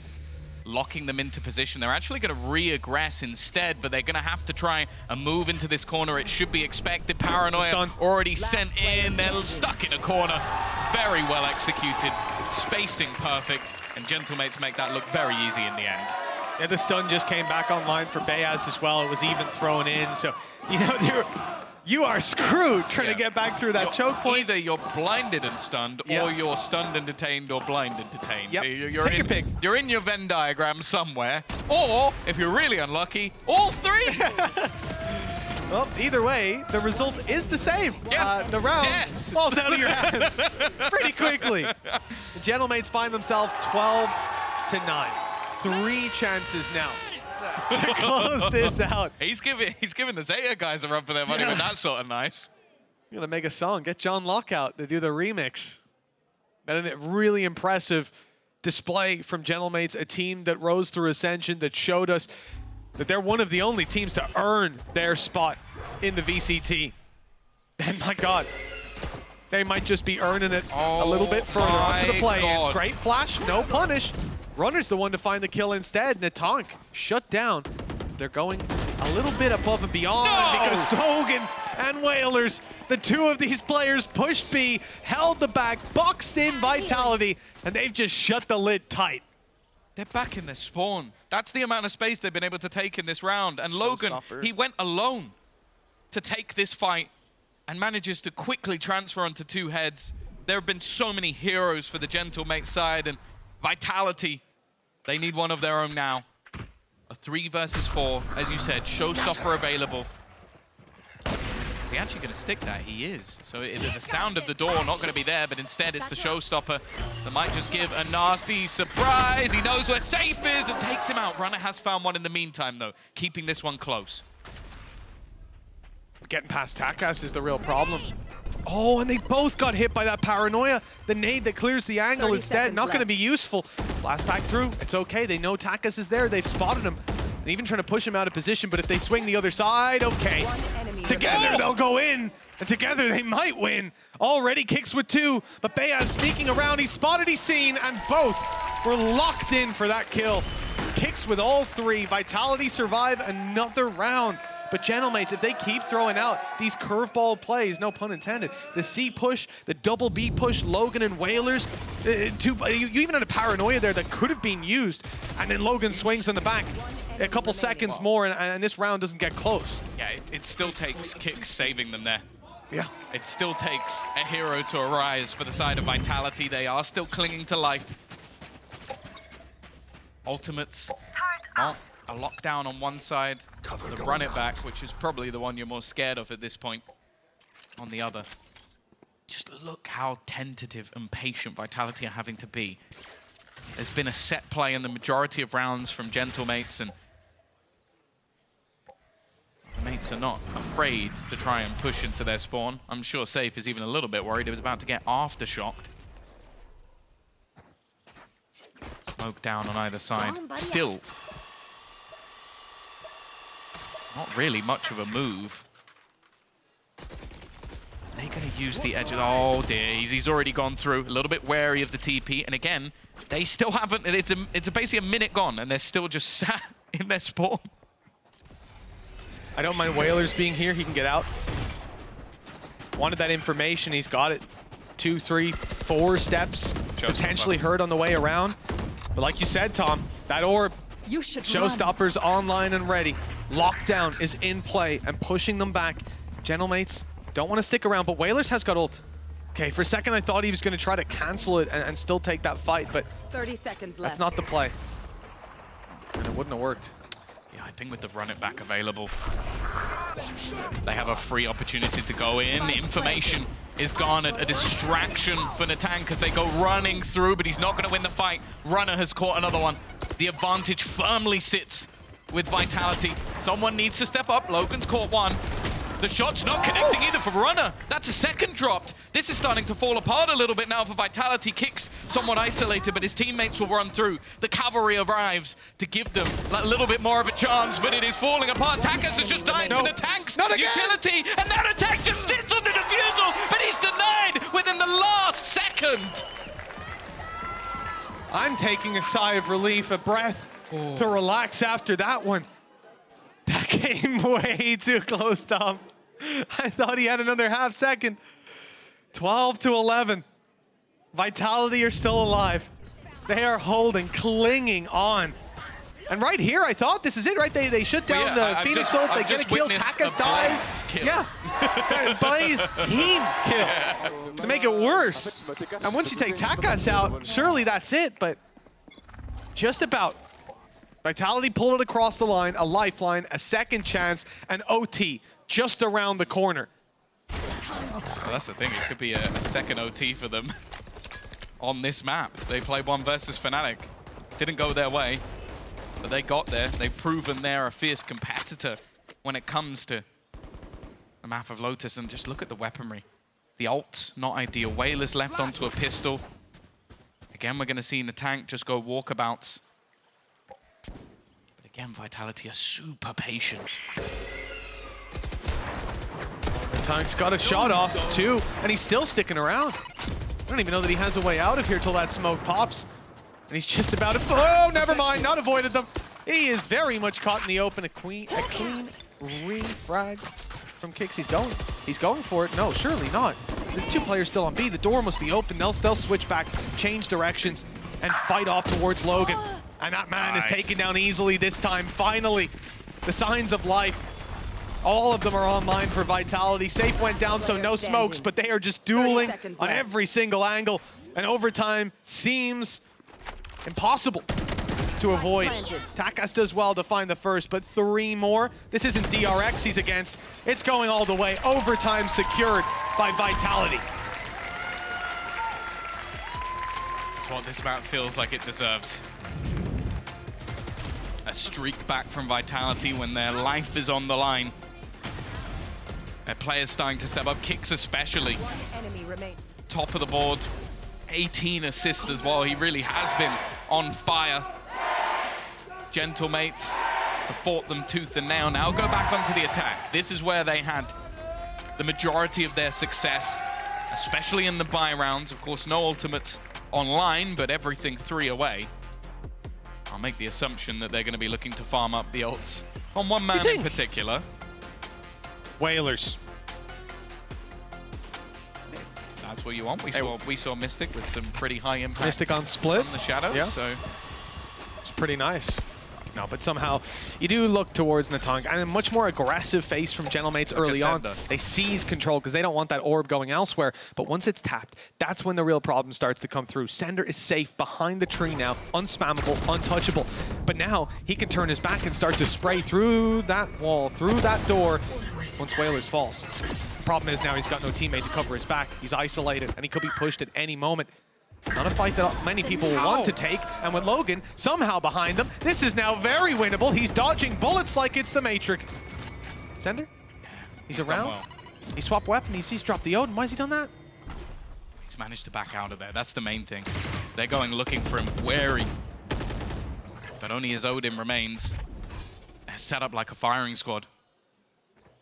locking them into position. They're actually going to re-aggress instead, but they're going to have to try and move into this corner. It should be expected. Paranoia already sent in. They're stuck in a corner. Very well executed. Spacing perfect. And Gentlemates make that look very easy in the end. Yeah, the stun just came back online for Bayaz as well. It was even thrown in. So, you know, you are screwed trying to get back through that choke point. Either you're blinded and stunned, or you're stunned and detained, or blind and detained. Yep. Take your pick. You're in your Venn diagram somewhere. Or, if you're really unlucky, all three. Well, either way, the result is the same. Yeah. The round falls out of your hands pretty quickly. The Gentlemates find themselves 12-9. 3 chances now to close this out. He's giving the Zeta guys a run for their money with that sort of knife. I'm gonna make a song. Get John Lockout to do the remix. And a really impressive display from Gentlemates, a team that rose through Ascension, that showed us that they're one of the only teams to earn their spot in the VCT. And my God, they might just be earning it a little bit further onto the play-ins. Great flash, no punish. Runner's the one to find the kill instead. Natonk shut down. They're going a little bit above and beyond because Hogan and Whalers, the two of these players, pushed B, held the back, boxed in Vitality, and they've just shut the lid tight. They're back in their spawn. That's the amount of space they've been able to take in this round. And Logan, he went alone to take this fight and manages to quickly transfer onto 2 heads. There have been so many heroes for the Gentlemate side, and Vitality, they need one of their own now. A 3 versus 4, as you said, showstopper available. Is he actually going to stick that? He is. So the sound of the door not going to be there, but instead it's the showstopper that might just give a nasty surprise. He knows where safe is and takes him out. Runner has found one in the meantime, though, keeping this one close. Getting past Takas is the real problem. Oh, and they both got hit by that Paranoia. The nade that clears the angle instead, not going to be useful. Blast back through, it's okay. They know Takas is there. They've spotted him. And even trying to push him out of position, but if they swing the other side, okay. Together they'll go in, and together they might win. Already kicks with 2, but Bayaz sneaking around. He's spotted, he's seen, and both were locked in for that kill. Kicks with all 3. Vitality survive another round. But Gentlemates, if they keep throwing out these curveball plays, no pun intended, the C push, the double B push, Logan and Whalers, you even had a Paranoia there that could have been used, and then Logan swings on the back. A couple seconds more, and this round doesn't get close. Yeah, it still takes kicks saving them there. Yeah. It still takes a hero to arise for the side of Vitality. They are still clinging to life. Ultimates. Oh, a lockdown on one side. The run it back, which is probably the one you're more scared of at this point, on the other. Just look how tentative and patient Vitality are having to be. There's been a set play in the majority of rounds from Gentlemates, and the mates are not afraid to try and push into their spawn. I'm sure Safe is even a little bit worried. He was about to get aftershocked. Smoke down on either side. Still, not really much of a move. They're going to use the edge of... Oh dear, he's already gone through. A little bit wary of the TP. And again, they still haven't... It's basically a minute gone, and they're still just sat in their spawn. I don't mind Whalers being here. He can get out. Wanted that information. He's got it. 2, 3, 4 steps. Potentially hurt on the way around. But like you said, Tom, that orb, showstoppers online and ready. Lockdown is in play and pushing them back. Gentlemates don't want to stick around, but Whalers has got ult. Okay, for a second I thought he was going to try to cancel it and still take that fight, but 30 seconds left. That's not the play. And it wouldn't have worked. Yeah, I think with the run it back available, They have a free opportunity to go in. Information is garnered, a distraction for Natank as they go running through, but he's not going to win the fight. Runner has caught another one. The advantage firmly sits with Vitality. Someone needs to step up. Logan's caught one. The shot's not connecting either for Runner. That's a second dropped. This is starting to fall apart a little bit now for Vitality. Kicks somewhat isolated, but his teammates will run through. The cavalry arrives to give them a little bit more of a chance, but it is falling apart. Takas is just dying to the tank's utility, and now the tank just sits on the defusal, but he's denied within the last second. I'm taking a sigh of relief, a breath to relax after that one. That came way too close, Tom. I thought he had another half second. 12-11. Vitality are still alive. They are holding, clinging on. And right here, I thought this is it, right? They shut down the Phoenix ult, they get a kill, Takas dies. Yeah, Blaze team kill to make it worse. And once you take Takas out, surely that's it, but just about. Vitality pulled it across the line, a lifeline, a second chance, an OT just around the corner. Well, that's the thing, it could be a second OT for them on this map. They play 1 versus Fnatic. Didn't go their way, but they got there. They've proven they're a fierce competitor when it comes to the map of Lotus. And just look at the weaponry. The ult, not ideal. Whalers left onto a pistol. Again, we're going to see Natank just go walkabouts. Again, Vitality are super patient. Tank's got a shot off, too, and he's still sticking around. I don't even know that he has a way out of here till that smoke pops. And he's just about to... Oh, never mind, not avoided them. He is very much caught in the open. A clean refrag from Kicks. He's going for it. No, surely not. There's 2 players still on B. The door must be open. They'll switch back, change directions, and fight off towards Logan. And that man is taken down easily this time. Finally, the signs of life. All of them are online for Vitality. Safe went down, so no smokes, but they are just dueling on every single angle. And overtime seems impossible to avoid. Takas does well to find the first, but 3 more. This isn't DRX he's against. It's going all the way. Overtime secured by Vitality. That's what this map feels like it deserves. A streak back from Vitality when their life is on the line. Their players starting to step up, Kicks especially. Top of the board, 18 assists as well. He really has been on fire. Gentlemates have fought them tooth and nail. Now go back onto the attack. This is where they had the majority of their success, especially in the buy rounds. Of course, no ultimates online, but everything 3 away. I'll make the assumption that they're going to be looking to farm up the ults on one man in particular. Whalers. That's what you want. We saw Mystic with some pretty high impact. Mystic on split. From the shadows, yeah. So it's pretty nice. No, but somehow you do look towards Natank and a much more aggressive face from Gentlemates early on. They seize control because they don't want that orb going elsewhere. But once it's tapped, that's when the real problem starts to come through. Sender is safe behind the tree now, unspammable, untouchable. But now he can turn his back and start to spray through that wall, through that door, once Whalers falls. The problem is now he's got no teammate to cover his back. He's isolated and he could be pushed at any moment. Not a fight that many people want to take, and with Logan somehow behind them, this is now very winnable. He's dodging bullets like it's the Matrix. Sender? He's around. Well. He swapped weapons. He's dropped the Odin. Why has he done that? He's managed to back out of there. That's the main thing. They're going looking for him, wary. But only his Odin remains. They're set up like a firing squad.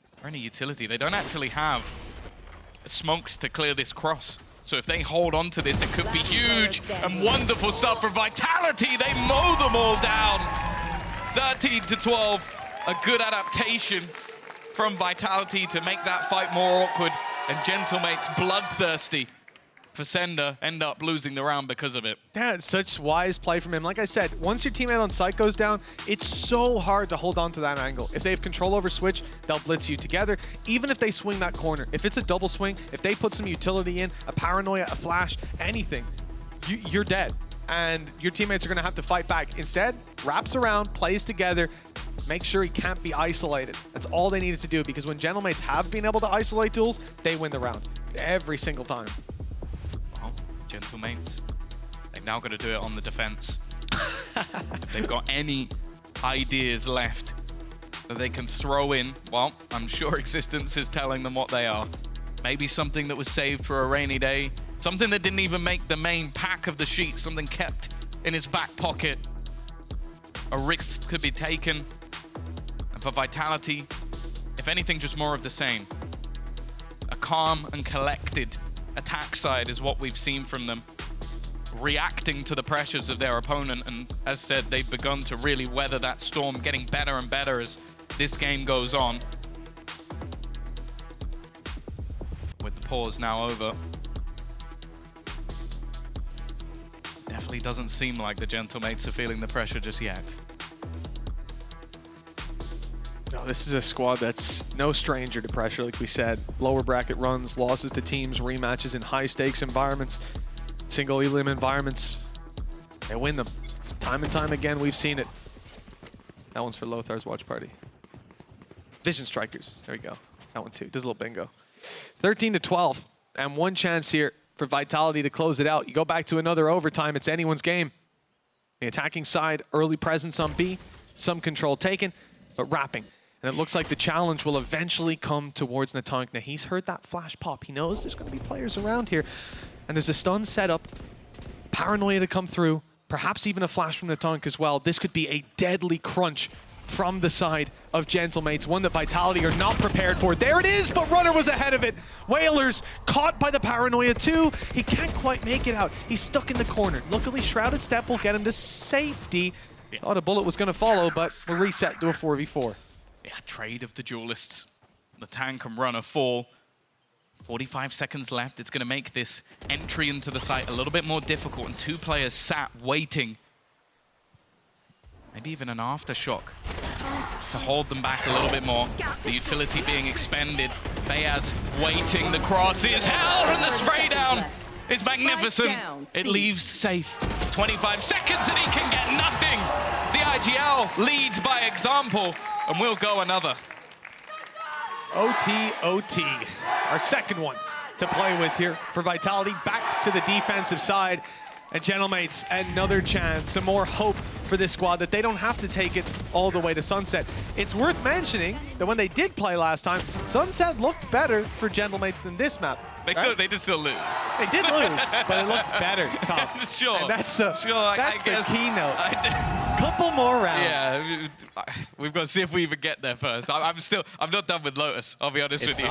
Is there any utility? They don't actually have smokes to clear this cross. So if they hold on to this, it could be huge and wonderful stuff for Vitality. They mow them all down. 13-12, a good adaptation from Vitality to make that fight more awkward. And Gentlemates bloodthirsty for Sender end up losing the round because of it. Yeah, it's such wise play from him. Like I said, once your teammate on site goes down, it's so hard to hold on to that angle. If they have control over switch, they'll blitz you together. Even if they swing that corner, if it's a double swing, if they put some utility in, a paranoia, a flash, anything, you're dead. And your teammates are going to have to fight back. Instead, wraps around, plays together, make sure he can't be isolated. That's all they needed to do, because when Gentlemates have been able to isolate duels, they win the round every single time. Well, Gentlemates, they've now got to do it on the defense. If they've got any ideas left that they can throw in, well, I'm sure existence is telling them what they are. Maybe something that was saved for a rainy day, something that didn't even make the main pack of the sheet, something kept in his back pocket. A risk could be taken. And for Vitality, if anything, just more of the same. A calm and collected attack side is what we've seen from them, reacting to the pressures of their opponent. And as said, they've begun to really weather that storm, getting better and better as this game goes on. With the pause now over. Definitely doesn't seem like the Gentlemates are feeling the pressure just yet. No, this is a squad that's no stranger to pressure, like we said. Lower bracket runs, losses to teams, rematches in high-stakes environments, single-elim environments. They win them. Time and time again, we've seen it. That one's for Lothar's watch party. Vision Strikers. There we go. That one too. Does a little bingo. 13-12, and one chance here for Vitality to close it out. You go back to another overtime, it's anyone's game. The attacking side, early presence on B, some control taken, but wrapping. And it looks like the challenge will eventually come towards Natank. Now, he's heard that flash pop. He knows there's going to be players around here. And there's a stun set up, paranoia to come through, perhaps even a flash from Natank as well. This could be a deadly crunch from the side of Gentlemates, one that Vitality are not prepared for. There it is, but Runner was ahead of it. Whalers caught by the paranoia too. He can't quite make it out. He's stuck in the corner. Luckily, Shrouded Step will get him to safety. Thought a bullet was going to follow, but we'll reset to a 4v4. Yeah, trade of the duelists. The tank and Runner fall. 45 seconds left. It's going to make this entry into the site a little bit more difficult, and two players sat waiting. Maybe even an aftershock to hold them back a little bit more. The utility being expended. Bayaz waiting, the cross is held, and the spray down is magnificent. It leaves safe. 25 seconds and he can get nothing. The IGL leads by example, and we'll go another. OT. Our second one to play with here for Vitality. Back to the defensive side. And Gentlemates, another chance, some more hope for this squad that they don't have to take it all the way to Sunset. It's worth mentioning that when they did play last time, Sunset looked better for Gentlemates than this map. They did still lose. They did lose, but it looked better, Tom. Sure. And that's the keynote. Couple more rounds. Yeah, we've got to see if we even get there first. I'm not done with Lotus, I'll be honest with you.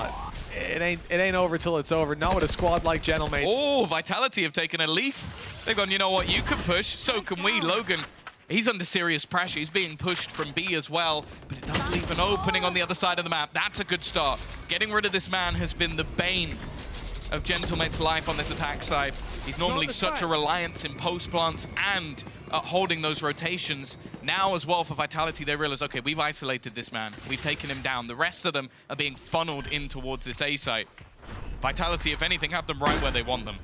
It ain't over till it's over. Not with a squad like Gentlemates. Oh, Vitality have taken a leaf. They've gone, you know what, you can push, so can we. Logan, he's under serious pressure. He's being pushed from B as well, but it does leave an opening on the other side of the map. That's a good start. Getting rid of this man has been the bane of Gentlemate's life on this attack side. He's normally such a reliance in post plants and holding those rotations. Now as well for Vitality, they realize, okay, we've isolated this man. We've taken him down. The rest of them are being funneled in towards this A site. Vitality, if anything, have them right where they want them.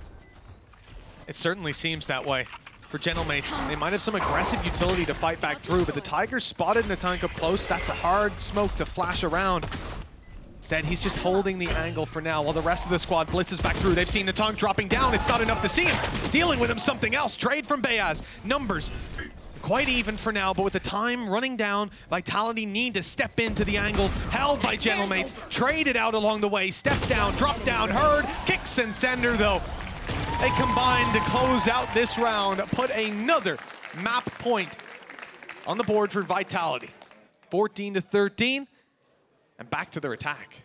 It certainly seems that way for Gentlemates. They might have some aggressive utility to fight back through, but the Tiger spotted Natank up close. That's a hard smoke to flash around. Instead, he's just holding the angle for now while the rest of the squad blitzes back through. They've seen Natank dropping down. It's not enough to see him. Dealing with him something else. Trade from Bayaz. Numbers quite even for now, but with the time running down, Vitality need to step into the angles. Held by Gentlemates. Traded out along the way. Step down, drop down, Herd. Kicks and sender though. They combine to close out this round. Put another map point on the board for Vitality. 14-13. And back to their attack.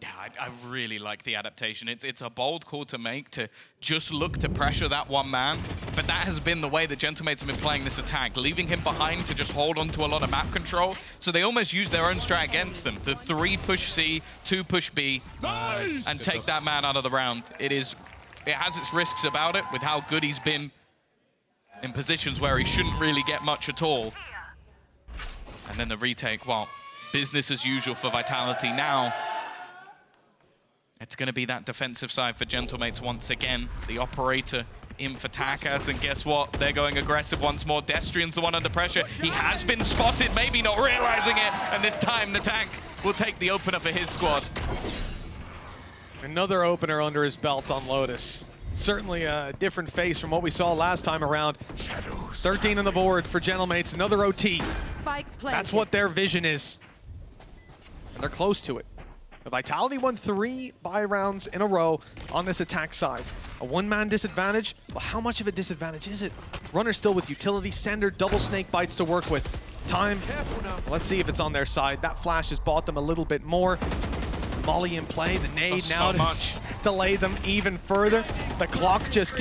Yeah, I really like the adaptation. It's a bold call to make, to just look to pressure that one man. But that has been the way the Gentlemates have been playing this attack, leaving him behind to just hold on to a lot of map control. So they almost use their own strat against them. The 3 push C, 2 push B, and take that man out of the round. It has its risks about it with how good he's been in positions where he shouldn't really get much at all. And then the retake, well, business as usual for Vitality. Now, it's going to be that defensive side for Gentlemates once again. The operator in for Takas, and guess what? They're going aggressive once more. Destrian's the one under pressure. He has been spotted, maybe not realizing it, and this time the tank will take the opener for his squad. Another opener under his belt on Lotus. Certainly a different face from what we saw last time around. 13 on the board for Gentlemates, another OT. Spike planted. That's what their vision is. And they're close to it. The Vitality won 3 buy rounds in a row on this attack side. A one-man disadvantage? Well, how much of a disadvantage is it? Runner still with utility, Sender, double snake bites to work with. Time, let's see if it's on their side. That flash has bought them a little bit more. Molly in play, the nade now to delay them even further. The clock just